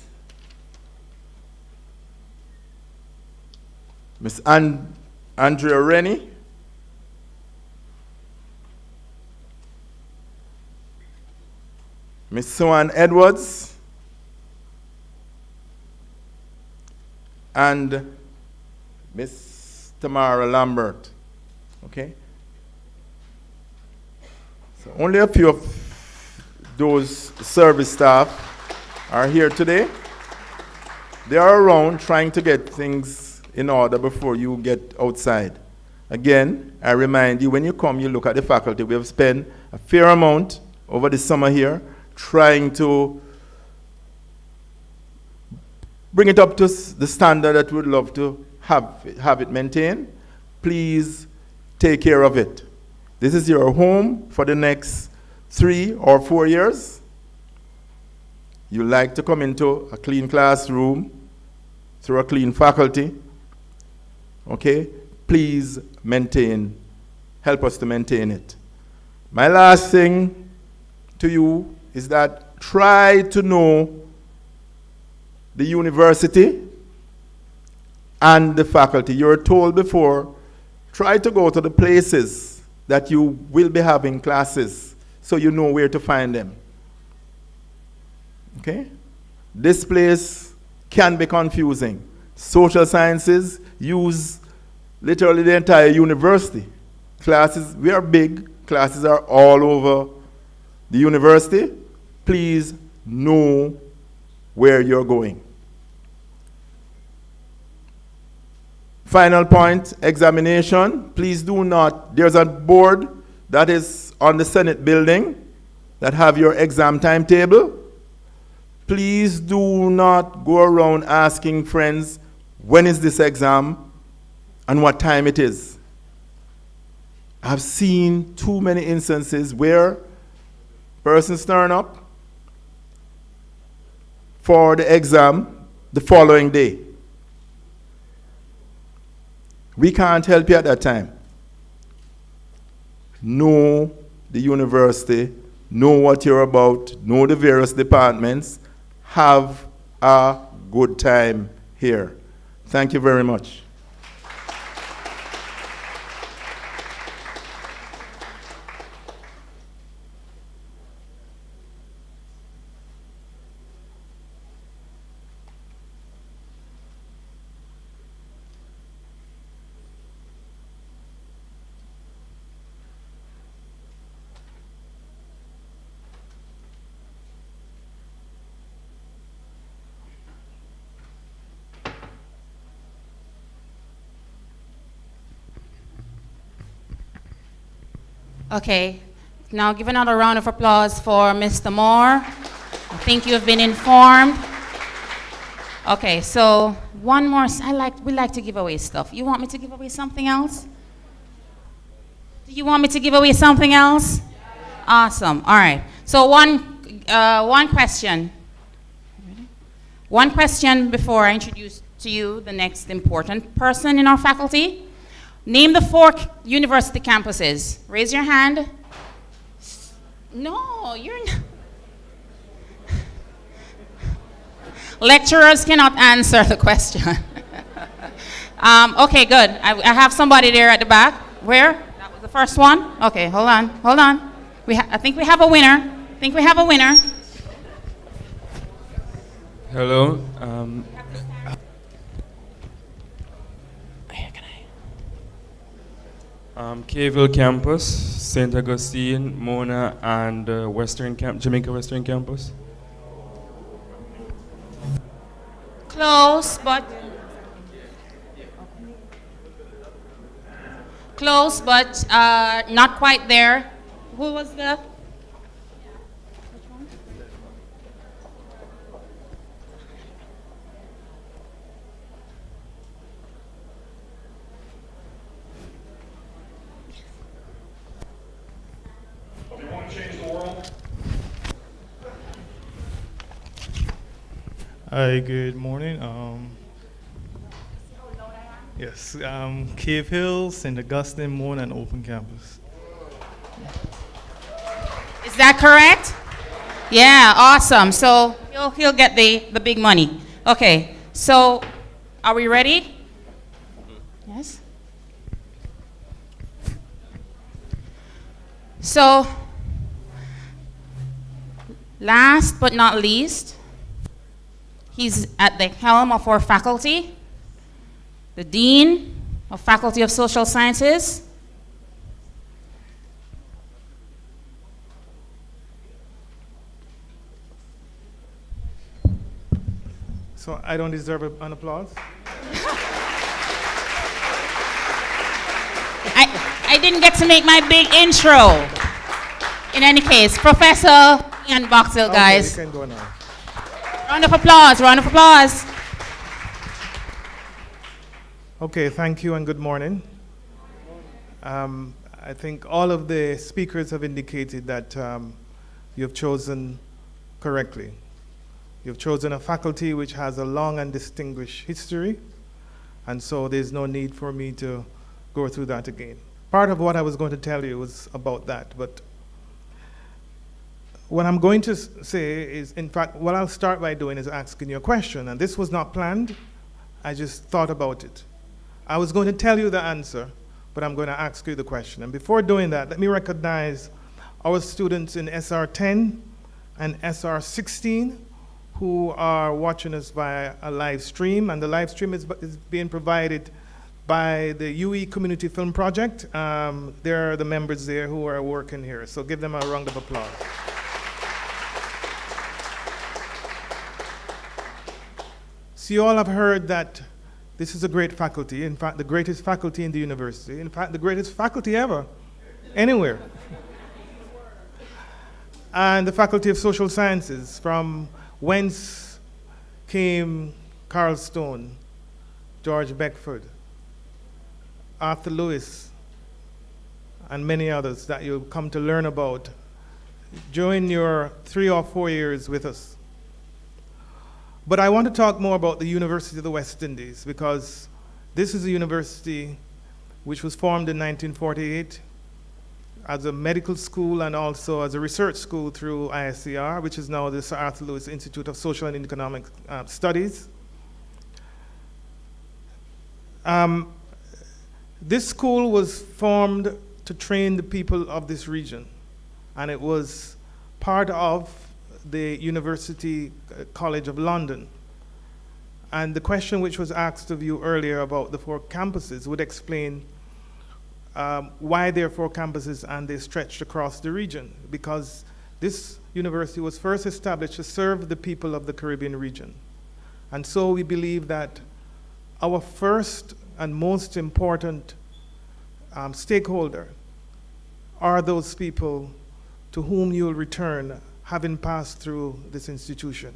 Miss Andrea Rennie. Miss Swan Edwards. And Miss Tamara Lambert. Okay? So only a few of those service staff are here today. They are around trying to get things in order before you get outside. Again, I remind you, when you come, you look at the faculty. We have spent a fair amount over the summer here trying to bring it up to the standard that we would love to have it maintained. Please take care of it. This is your home for the next 3 or 4 years. You like to come into a clean classroom through a clean faculty. Okay? Please help us to maintain it. My last thing to you is that try to know the university and the faculty. You were told before, try to go to the places that you will be having classes so you know where to find them. Okay? This place can be confusing. Social sciences use literally the entire university. Classes, we are big, classes are all over the university. Please know where you're going. Final point, examination. Please do not, there's a board that is on the Senate building that have your exam timetable. Please do not go around asking friends, when is this exam and what time it is. I've seen too many instances where persons turn up for the exam the following day. We can't help you at that time. Know the university, know what you're about, know the various departments. Have a good time here. Thank you very much. Okay, now give another round of applause for Mr. Moore. I think you have been informed. Okay, so one more, we like to give away stuff. You want me to give away something else? Do you want me to give away something else? Awesome, all right. So one question. One question before I introduce to you the next important person in our faculty. Name the 4 university campuses. Raise your hand. No, you're not. Lecturers cannot answer the question. Okay, good. I have somebody there at the back. Where? That was the first one? Okay, hold on. I think we have a winner. Hello. Campbell campus, St. Augustine, Mona, and Jamaica Western campus. Close, but not quite there. Who was the? Hi, good morning. Yes, Cave Hill, St. Augustine, Mona, and Open Campus. Is that correct? Yeah, awesome. So he'll get the big money. Okay, so are we ready? Yes. So last but not least, he's at the helm of our faculty, the Dean of Faculty of Social Sciences. So I don't deserve an applause? I didn't get to make my big intro. In any case, Professor Ian Boxell, guys. Okay, you can go now. Round of applause. Okay, thank you and good morning. I think all of the speakers have indicated that you've chosen correctly. You've chosen a faculty which has a long and distinguished history, and so there's no need for me to go through that again. Part of what I was going to tell you was about that, but what I'm going to say is, in fact, what I'll start by doing is asking you a question, and this was not planned. I just thought about it. I was going to tell you the answer, but I'm going to ask you the question. And before doing that, let me recognize our students in SR 10 and SR 16 who are watching us via a live stream, and the live stream is being provided by the UWI Community Film Project. There are the members there who are working here, so give them a round of applause. So you all have heard that this is a great faculty, in fact, the greatest faculty in the university, in fact, the greatest faculty ever, anywhere. And the Faculty of Social Sciences, from whence came Carl Stone, George Beckford, Arthur Lewis, and many others that you'll come to learn about during your 3 or 4 years with us. But I want to talk more about the University of the West Indies, because this is a university which was formed in 1948 as a medical school and also as a research school through ISCR, which is now the Sir Arthur Lewis Institute of Social and Economic Studies. This school was formed to train the people of this region, and it was part of the University College of London. And the question which was asked of you earlier about the 4 campuses would explain why there are 4 campuses and they stretched across the region, because this university was first established to serve the people of the Caribbean region. And so we believe that our first and most important stakeholder are those people to whom you will return having passed through this institution.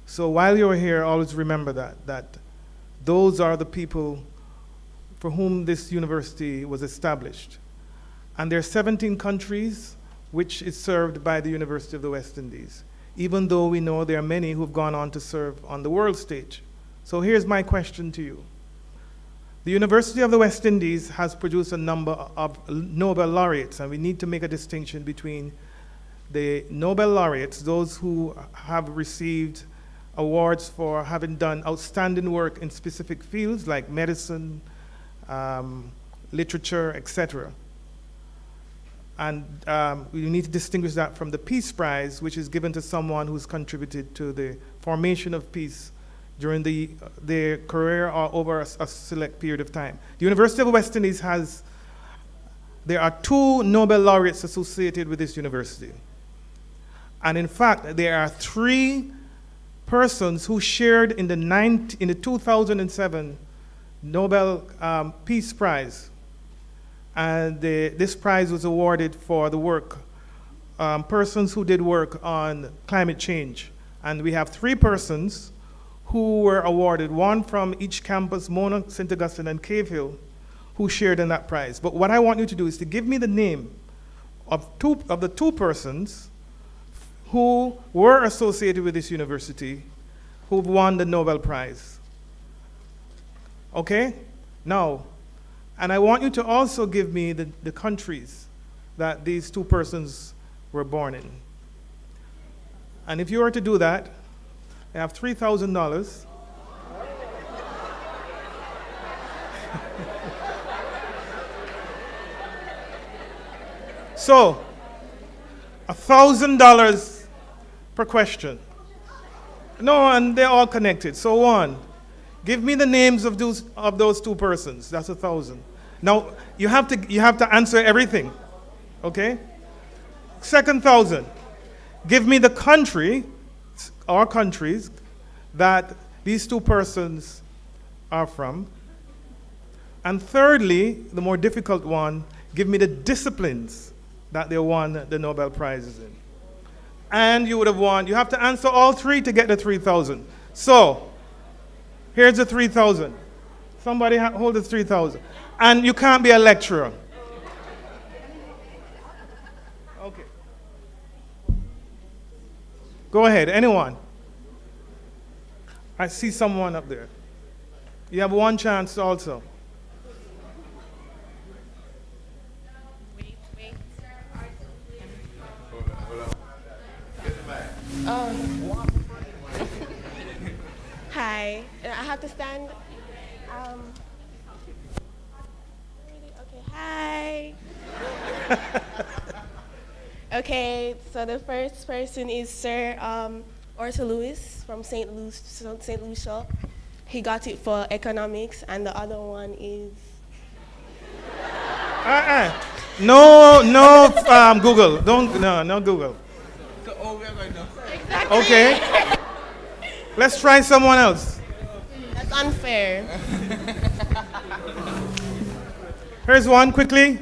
So while you're here, always remember that those are the people for whom this university was established. And there are 17 countries which is served by the University of the West Indies, even though we know there are many who've gone on to serve on the world stage. So here's my question to you. The University of the West Indies has produced a number of Nobel laureates, and we need to make a distinction between the Nobel laureates, those who have received awards for having done outstanding work in specific fields like medicine, literature, etc. And we need to distinguish that from the Peace Prize, which is given to someone who's contributed to the formation of peace during their career or over a select period of time. The University of the West Indies there are 2 Nobel laureates associated with this university. And in fact, there are 3 persons who shared in the 2007 Nobel Peace Prize. And this prize was awarded for the work, persons who did work on climate change. And we have 3 persons who were awarded, one from each campus, Mona, St. Augustine, and Cave Hill, who shared in that prize. But what I want you to do is to give me the name of the 2 persons who were associated with this university who won the Nobel Prize. Okay? Now, and I want you to also give me the countries that these 2 persons were born in. And if you were to do that, I have $3,000. So, $1,000 per question. No, and they're all connected. So 1, give me the names of those 2 persons. That's 1,000. Now you have to answer everything, okay? Second 1,000, give me the country or countries that these 2 persons are from. And thirdly, the more difficult one, give me the disciplines that they won the Nobel Prizes in. And you have to answer all 3 to get the 3,000. So, here's the 3,000. Somebody hold the 3,000. And you can't be a lecturer. Okay. Go ahead, anyone. I see someone up there. You have 1 chance also. Hi, I have to stand. Okay, hi. Okay, so the first person is Sir Arthur Lewis from St. Lucia. He got it for economics, and the other one is. No, Google. No Google. Exactly. Okay. Let's try someone else. That's unfair. Here's one quickly.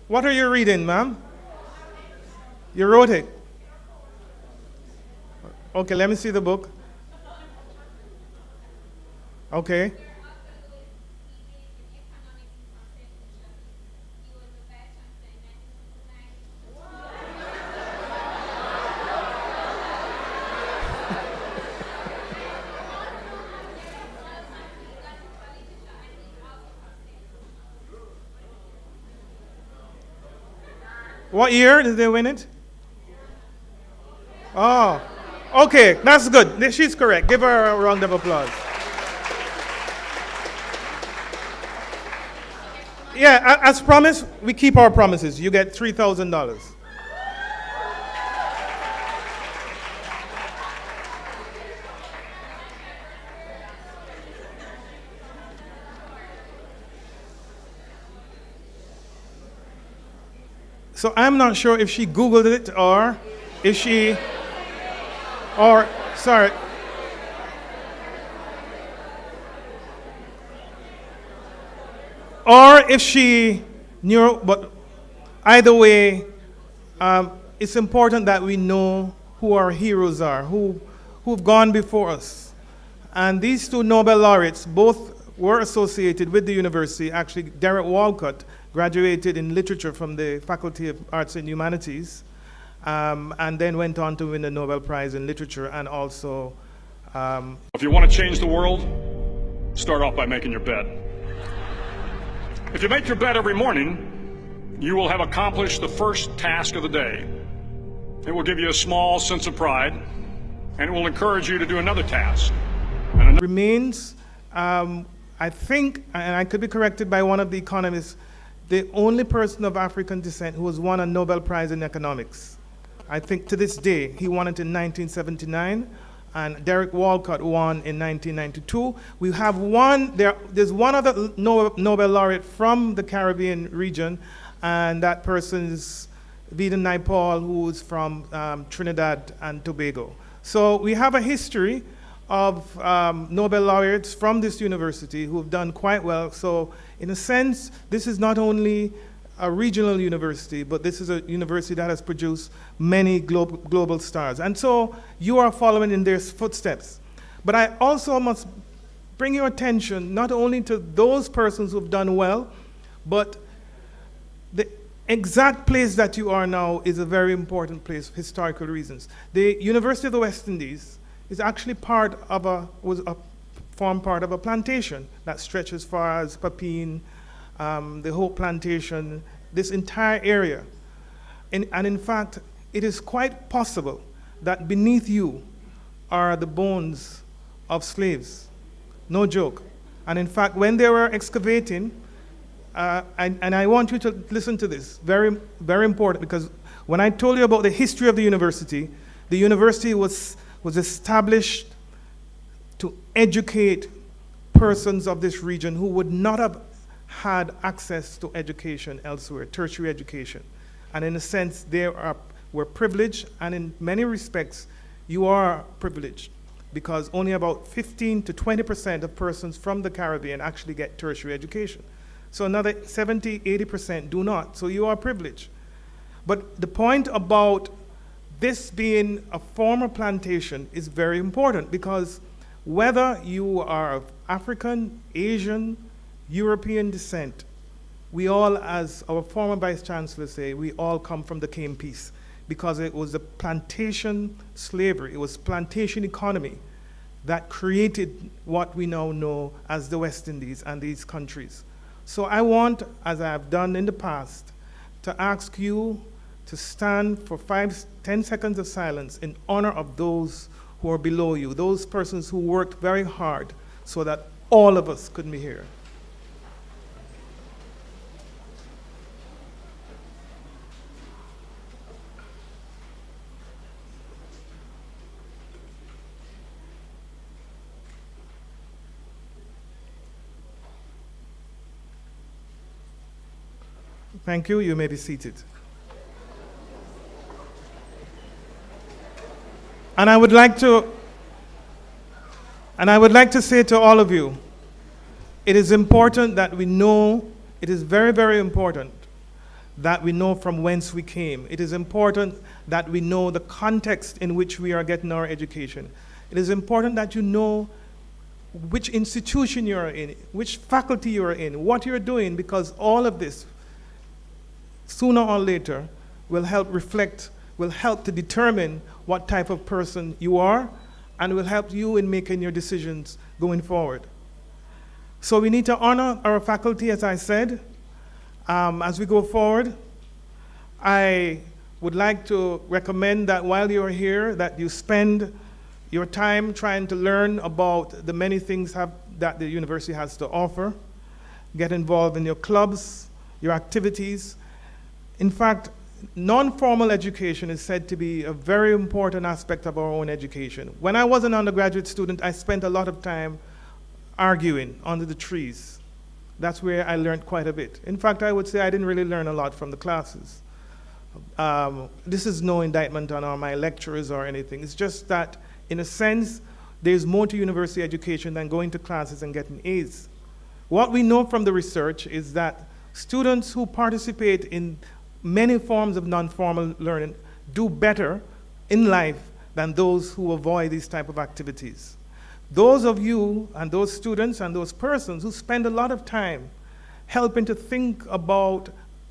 What are you reading, ma'am? You wrote it. Okay, let me see the book. Okay. What year did they win it? Oh, okay, that's good. She's correct. Give her a round of applause. Yeah, as promised, we keep our promises. You get $3,000. So I'm not sure if she Googled it or if she, or, sorry. Or if she knew, but either way, it's important that we know who our heroes are, who've gone before us. And these 2 Nobel laureates both were associated with the university. Actually, Derek Walcott graduated in literature from the Faculty of Arts and Humanities, and then went on to win the Nobel Prize in Literature, and also... If you want to change the world, Start off by making your bed. If you make your bed every morning, you will have accomplished the first task of the day. It will give you a small sense of pride, and it will encourage you to do another task. Remains, I think, and I could be corrected by one of the economists, the only person of African descent who has won a Nobel Prize in economics. I think to this day, he won it in 1979, and Derek Walcott won in 1992. We have there's one other Nobel laureate from the Caribbean region, and that person is Vida Naipaul, who is from Trinidad and Tobago. So we have a history of Nobel laureates from this university who have done quite well. So in a sense, this is not only a regional university, but this is a university that has produced many global stars. And so you are following in their footsteps. But I also must bring your attention not only to those persons who have done well, but the exact place that you are now is a very important place for historical reasons. The University of the West Indies is actually formed part of a plantation that stretches as far as Papine, the whole plantation, this entire area. And in fact, it is quite possible that beneath you are the bones of slaves. No joke. And in fact, when they were excavating, and I want you to listen to this, very, very important, because when I told you about the history of the university was established to educate persons of this region who would not have had access to education elsewhere, tertiary education. And in a sense, were privileged, and in many respects, you are privileged, because only about 15 to 20% of persons from the Caribbean actually get tertiary education. So another 70, 80% do not, so you are privileged. But the point about this being a former plantation is very important, because whether you are of African, Asian, European descent, we all, as our former Vice Chancellor say, we all come from the Cane Piece, because it was the plantation slavery, it was plantation economy that created what we now know as the West Indies and these countries. So I want, as I have done in the past, to ask you to stand for 10 seconds of silence in honor of those who are below you, those persons who worked very hard so that all of us could be here. Thank you. You may be seated. And I would like to say to all of you, it is important that we know, it is very, very important that we know from whence we came. It is important that we know the context in which we are getting our education. It is important that you know which institution you are in, which faculty you are in, what you're doing, because all of this, sooner or later, will help to determine what type of person you are, and will help you in making your decisions going forward. So we need to honor our faculty, as I said, as we go forward. I would like to recommend that while you're here, that you spend your time trying to learn about the many things that the university has to offer. Get involved in your clubs, your activities. In fact, non-formal education is said to be a very important aspect of our own education. When I was an undergraduate student, I spent a lot of time arguing under the trees. That's where I learned quite a bit. In fact, I would say I didn't really learn a lot from the classes. This is no indictment on my lecturers or anything. It's just that, in a sense, there's more to university education than going to classes and getting A's. What we know from the research is that students who participate in many forms of non-formal learning do better in life than those who avoid these type of activities. Those of you and those students and those persons who spend a lot of time helping to think about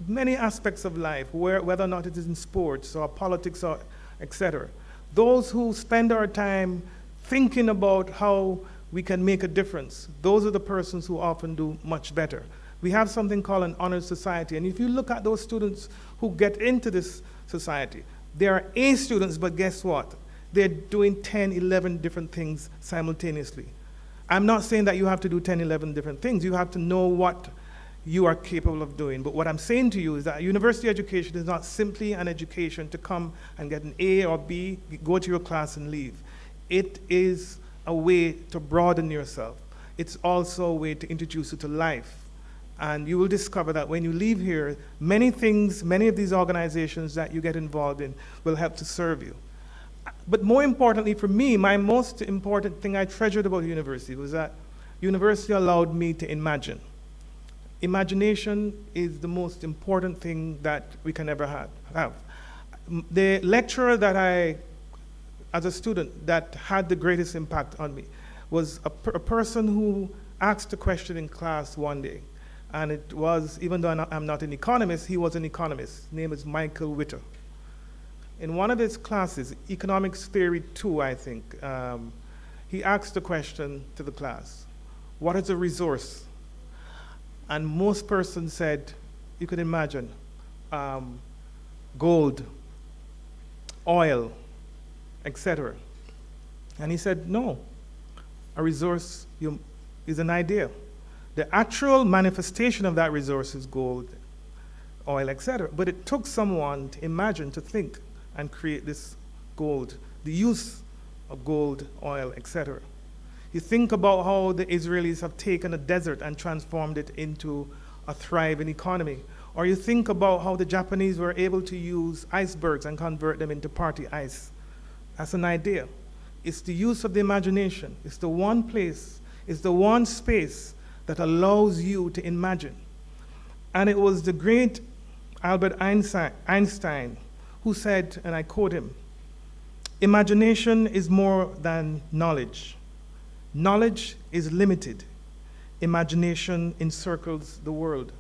many aspects of life, whether or not it is in sports or politics or etc. Those who spend our time thinking about how we can make a difference. Those are the persons who often do much better. We have something called an honors society, and if you look at those students who get into this society, they are A students, but guess what? They're doing 10, 11 different things simultaneously. I'm not saying that you have to do 10, 11 different things. You have to know what you are capable of doing. But what I'm saying to you is that university education is not simply an education to come and get an A or B, go to your class and leave. It is a way to broaden yourself. It's also a way to introduce you to life. And you will discover that when you leave here, many things, many of these organizations that you get involved in will help to serve you. But more importantly for me, my most important thing I treasured about university was that university allowed me to imagine. Imagination is the most important thing that we can ever have. The lecturer that as a student, that had the greatest impact on me was a person who asked a question in class one day. And it was, even though I'm not an economist, he was an economist. His name is Michael Witter. In one of his classes, Economics Theory 2, I think, he asked a question to the class: what is a resource? And most persons said, you could imagine, gold, oil, etc. And he said, no, a resource is an idea. The actual manifestation of that resource is gold, oil, etc. But it took someone to imagine, to think, and create this gold, the use of gold, oil, etc. You think about how the Israelis have taken a desert and transformed it into a thriving economy. Or you think about how the Japanese were able to use icebergs and convert them into party ice. That's an idea. It's the use of the imagination. It's the one place, it's the one space that allows you to imagine. And it was the great Albert Einstein who said, and I quote him, "Imagination is more than knowledge. Knowledge is limited. Imagination encircles the world."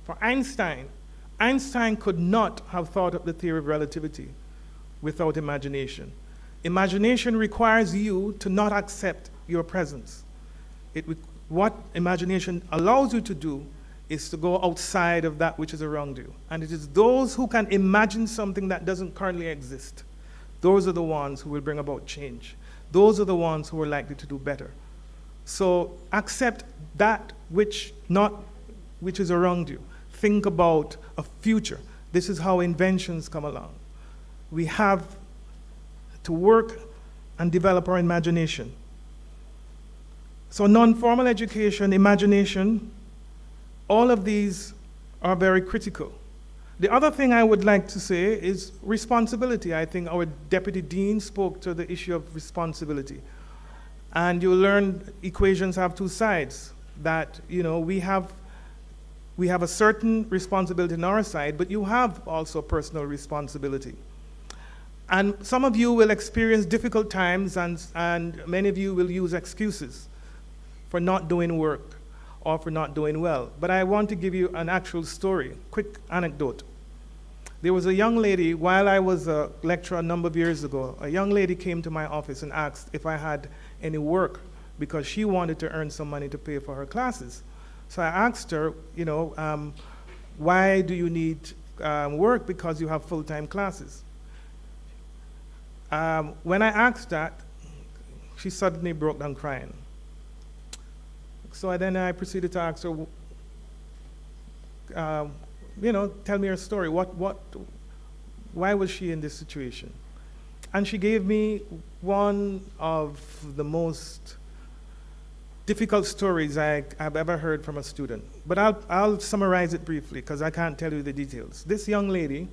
For Einstein, Einstein could not have thought of the theory of relativity without imagination. Imagination requires you to not accept your presence. What imagination allows you to do is to go outside of that which is around you. And it is those who can imagine something that doesn't currently exist. Those are the ones who will bring about change. Those are the ones who are likely to do better. So accept that which is around you. Think about a future. This is how inventions come along. We have to work and develop our imagination. So non-formal education, imagination, all of these are very critical. The other thing I would like to say is responsibility. I think our Deputy Dean spoke to the issue of responsibility. And you learn equations have two sides, that we have a certain responsibility on our side, but you have also personal responsibility. And some of you will experience difficult times, and many of you will use excuses for not doing work or for not doing well. But I want to give you an actual story, quick anecdote. There was a young lady, while I was a lecturer a number of years ago, a young lady came to my office and asked if I had any work because she wanted to earn some money to pay for her classes. So I asked her, why do you need work? Because you have full-time classes. When I asked that, she suddenly broke down crying. So then I proceeded to ask her, tell me her story. Why was she in this situation? And she gave me one of the most difficult stories I've ever heard from a student. But I'll summarize it briefly because I can't tell you the details. This young lady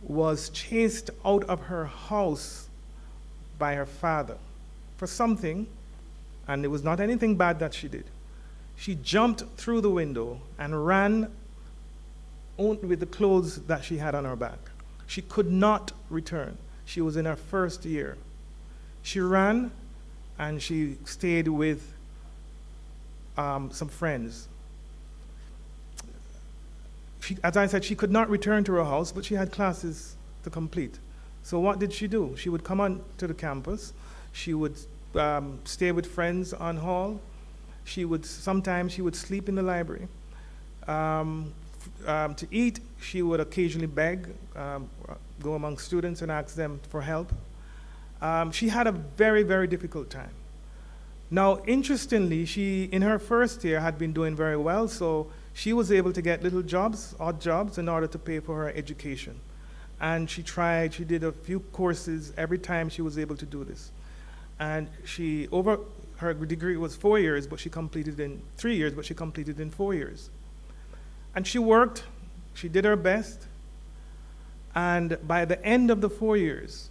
was chased out of her house by her father for something, and it was not anything bad that she did. She jumped through the window and ran only with the clothes that she had on her back. She could not return. She was in her first year. She ran and she stayed with some friends. As I said, she could not return to her house, but she had classes to complete. So what did she do? She would come on to the campus. She would stay with friends on hall. Sometimes she would sleep in the library. To eat, she would occasionally beg, go among students and ask them for help. She had a very, very difficult time. Now, interestingly, she, in her first year, had been doing very well, so she was able to get little jobs, odd jobs, in order to pay for her education. And she did a few courses every time she was able to do this. And her degree was 4 years, but she completed in 3 years, but she completed in 4 years. And she worked, she did her best, and by the end of the 4 years,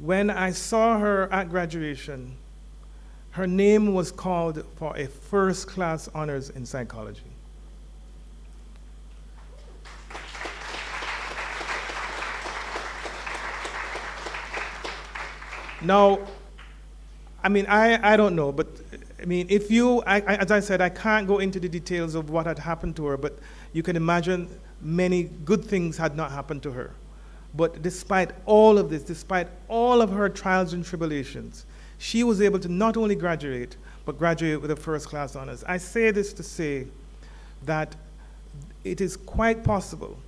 when I saw her at graduation, her name was called for a first-class honors in psychology. Now, I mean, I don't know, but I mean, if you, as I said, I can't go into the details of what had happened to her, but you can imagine many good things had not happened to her. But despite all of this, despite all of her trials and tribulations, she was able to not only graduate, but graduate with a first-class honors. I say this to say that it is quite possible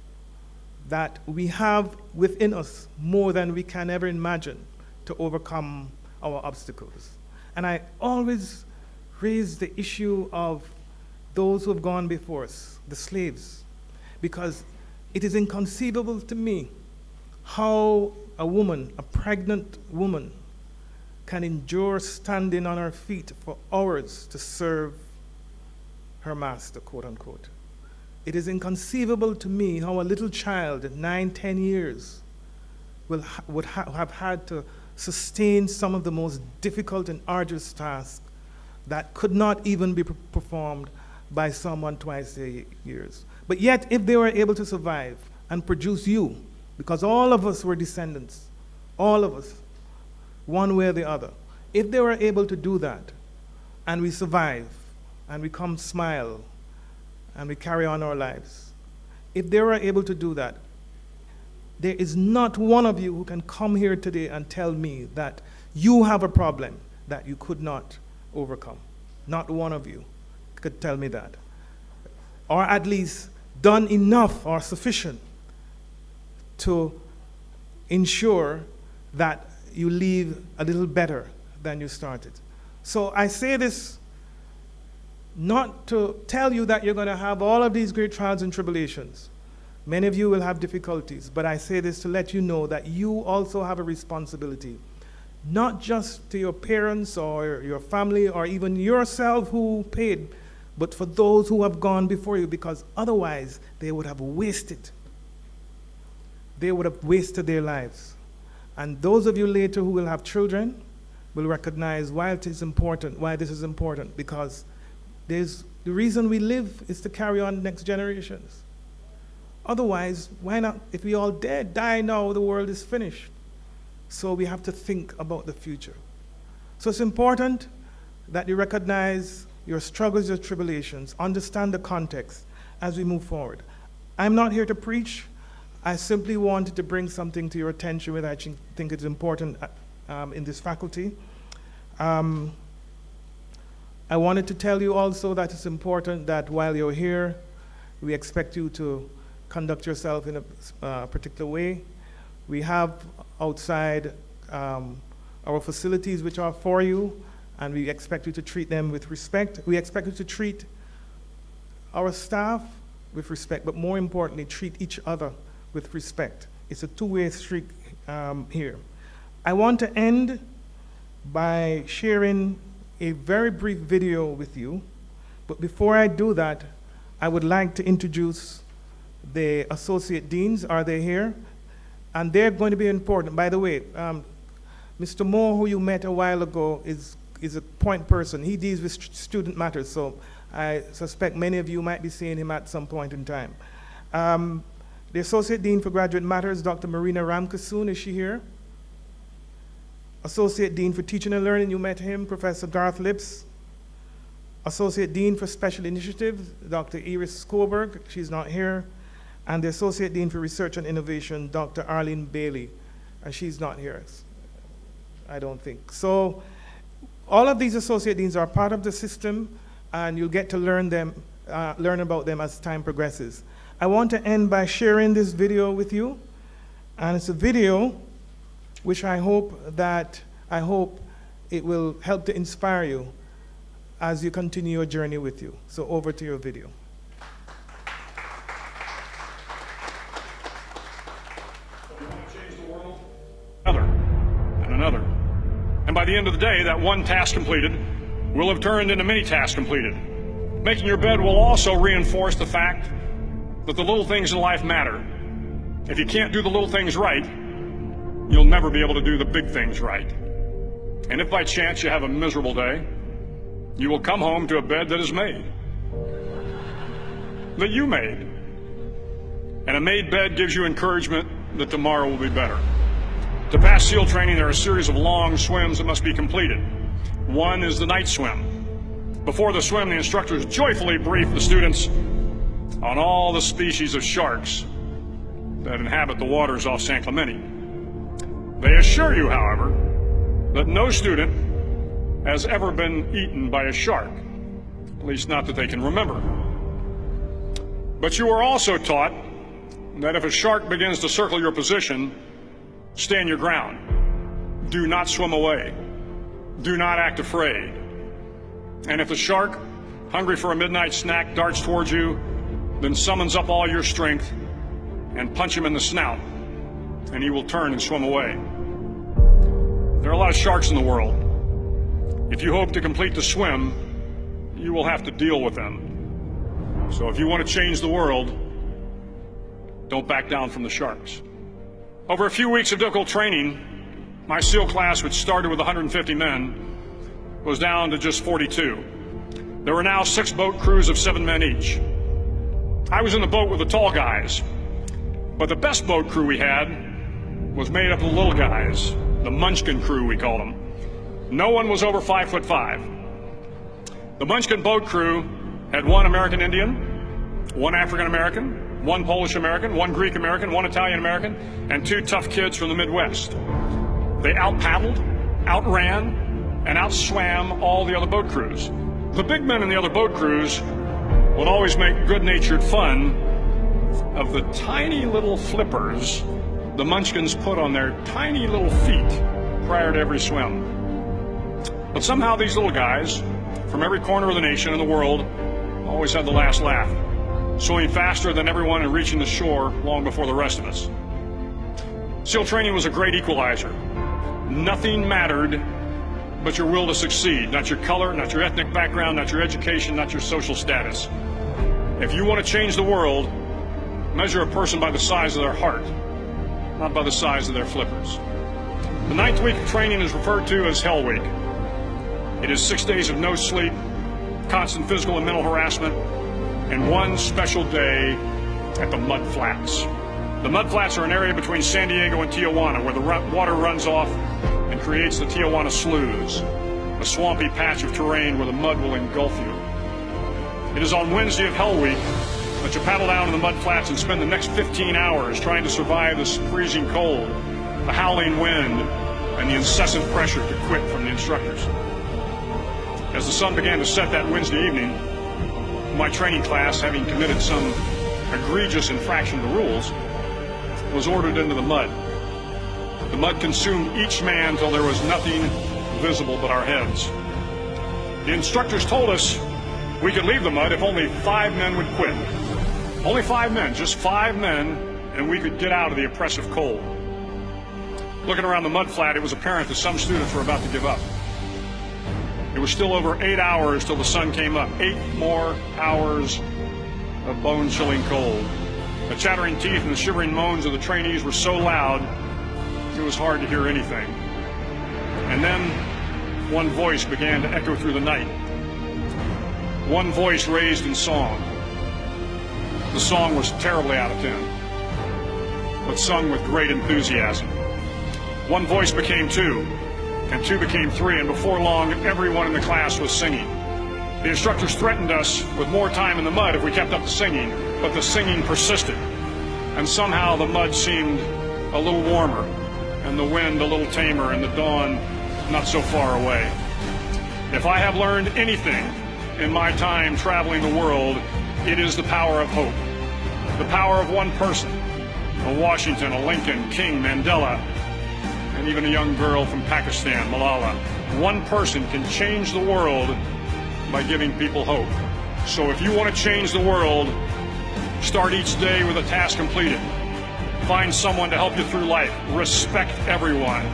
that we have within us more than we can ever imagine to overcome our obstacles. And I always raise the issue of those who have gone before us, the slaves, because it is inconceivable to me how a woman, a pregnant woman, can endure standing on her feet for hours to serve her master, quote unquote. It is inconceivable to me how a little child at 9, 10 years would have had to sustain some of the most difficult and arduous tasks that could not even be performed by someone twice their years. But yet, if they were able to survive and produce you, because all of us were descendants, all of us, one way or the other, if they were able to do that, and we survive, and we come smile, and we carry on our lives, if they were able to do that, there is not one of you who can come here today and tell me that you have a problem that you could not overcome. Not one of you could tell me that. Or at least done enough or sufficient to ensure that you leave a little better than you started. So I say this not to tell you that you're going to have all of these great trials and tribulations. Many of you will have difficulties, but I say this to let you know that you also have a responsibility, not just to your parents or your family or even yourself who paid, but for those who have gone before you, because otherwise they would have wasted. They would have wasted their lives. And those of you later who will have children will recognize why it is important, why this is important, because the reason we live is to carry on next generations. Otherwise, why not? If we all die now, the world is finished. So we have to think about the future. So it's important that you recognize your struggles, your tribulations, understand the context as we move forward. I'm not here to preach. I simply wanted to bring something to your attention that I think is important in this faculty. I wanted to tell you also that it's important that while you're here, we expect you to conduct yourself in a particular way. We have outside our facilities which are for you, and we expect you to treat them with respect. We expect you to treat our staff with respect, but more importantly, treat each other with respect. It's a two-way street here. I want to end by sharing a very brief video with you, but before I do that, I would like to introduce the associate deans. Are they here? And they're going to be important. By the way, Mr. Moore, who you met a while ago, is a point person. He deals with student matters, so I suspect many of you might be seeing him at some point in time. The Associate Dean for Graduate Matters, Dr. Marina Ramkasoon, is she here? Associate Dean for Teaching and Learning, you met him, Professor Garth Lips. Associate Dean for Special Initiatives, Dr. Iris Skoberg, she's not here. And the Associate Dean for Research and Innovation, Dr. Arlene Bailey, and she's not here. I don't think. So all of these associate deans are part of the system, and you'll get to learn about them as time progresses. I want to end by sharing this video with you, and it's a video which I hope it will help to inspire you as you continue your journey with you. So over to your video. Another, and another. And by the end of the day, that one task completed will have turned into many tasks completed. Making your bed will also reinforce the fact that the little things in life matter. If you can't do the little things right, you'll never be able to do the big things right. And if by chance you have a miserable day, you will come home to a bed that is made. That you made. And a made bed gives you encouragement that tomorrow will be better. To pass SEAL training, there are a series of long swims that must be completed. One is the night swim. Before the swim, the instructors joyfully brief the students on all the species of sharks that inhabit the waters off San Clemente. They assure you, however, that no student has ever been eaten by a shark, at least not that they can remember. But you are also taught that if a shark begins to circle your position, stand your ground. Do not swim away. Do not act afraid. And if the shark, hungry for a midnight snack, darts towards you, then summons up all your strength and punch him in the snout, and he will turn and swim away. There are a lot of sharks in the world. If you hope to complete the swim, you will have to deal with them. So if you want to change the world, don't back down from the sharks. Over a few weeks of difficult training, my SEAL class, which started with 150 men, was down to just 42. There were now 6 boat crews of 7 men each. I was in the boat with the tall guys, but the best boat crew we had was made up of the little guys, the Munchkin crew, we called them. No one was over 5'5". The Munchkin boat crew had 1 American Indian, 1 African American, 1 Polish American, 1 Greek American, 1 Italian American, and 2 tough kids from the Midwest. They out-paddled, outran, and outswam all the other boat crews. The big men in the other boat crews would always make good-natured fun of the tiny little flippers the Munchkins put on their tiny little feet prior to every swim. But somehow these little guys, from every corner of the nation and the world, always had the last laugh, swimming faster than everyone and reaching the shore long before the rest of us. SEAL training was a great equalizer. Nothing mattered but your will to succeed, not your color, not your ethnic background, not your education, not your social status. If you want to change the world, measure a person by the size of their heart, not by the size of their flippers. The 9th week of training is referred to as Hell Week. It is 6 days of no sleep, constant physical and mental harassment, and 1 special day at the Mud Flats. The Mud Flats are an area between San Diego and Tijuana where the water runs off and creates the Tijuana Sloughs, a swampy patch of terrain where the mud will engulf you. It is on Wednesday of Hell Week that you paddle down to the Mud Flats and spend the next 15 hours trying to survive this freezing cold, the howling wind, and the incessant pressure to quit from the instructors. As the sun began to set that Wednesday evening, my training class, having committed some egregious infraction to the rules, was ordered into the mud. The mud consumed each man till there was nothing visible but our heads. The instructors told us we could leave the mud if only 5 men would quit. Only 5 men, just 5 men, and we could get out of the oppressive cold. Looking around the mud flat, it was apparent that some students were about to give up. It was still over 8 hours till the sun came up. 8 more hours of bone-chilling cold. The chattering teeth and the shivering moans of the trainees were so loud, it was hard to hear anything. And then one voice began to echo through the night. One voice raised in song. The song was terribly out of tune, but sung with great enthusiasm. One voice became 2, and 2 became 3, and before long, everyone in the class was singing. The instructors threatened us with more time in the mud if we kept up the singing, but the singing persisted, and somehow the mud seemed a little warmer, and the wind a little tamer, and the dawn not so far away. If I have learned anything in my time traveling the world, it is the power of hope. The power of one person, a Washington, a Lincoln, King, Mandela, and even a young girl from Pakistan, Malala. One person can change the world by giving people hope. So if you want to change the world, start each day with a task completed. Find someone to help you through life. Respect everyone.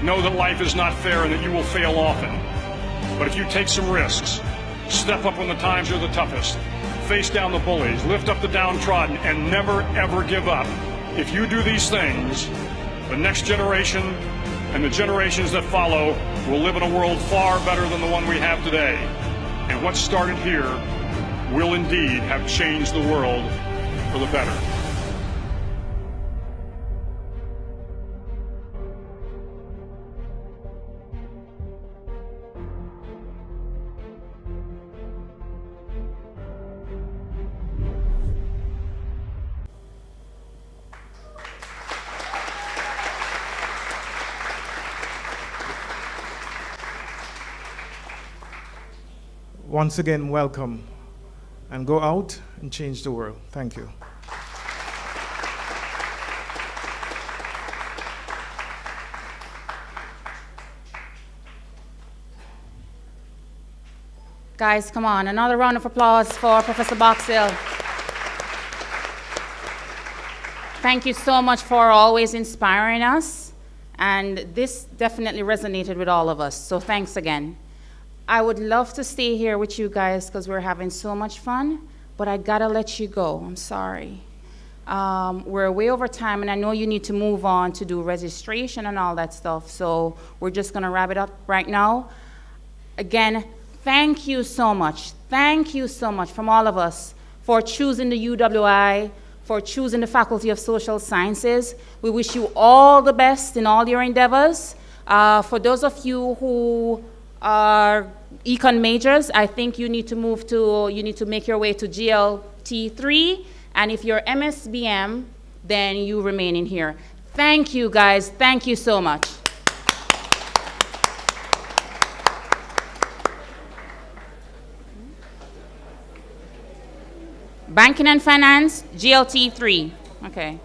Know that life is not fair and that you will fail often. But if you take some risks, step up when the times are the toughest, face down the bullies, lift up the downtrodden, and never ever give up. If you do these things, the next generation and the generations that follow will live in a world far better than the one we have today. And what started here will indeed have changed the world for the better. Once again, welcome, and go out and change the world. Thank you. Guys, come on, another round of applause for Professor Boxill. Thank you so much for always inspiring us, and this definitely resonated with all of us, so thanks again. I would love to stay here with you guys because we're having so much fun, but I gotta let you go. I'm sorry. We're way over time, and I know you need to move on to do registration and all that stuff, so we're just gonna wrap it up right now. Again, thank you so much. Thank you so much from all of us for choosing the UWI, for choosing the Faculty of Social Sciences. We wish you all the best in all your endeavors. For those of you who are econ majors, I think you need to make your way to GLT3, and if you're MSBM, then you remain in here. Thank you guys, thank you so much. Banking and Finance, GLT3, okay.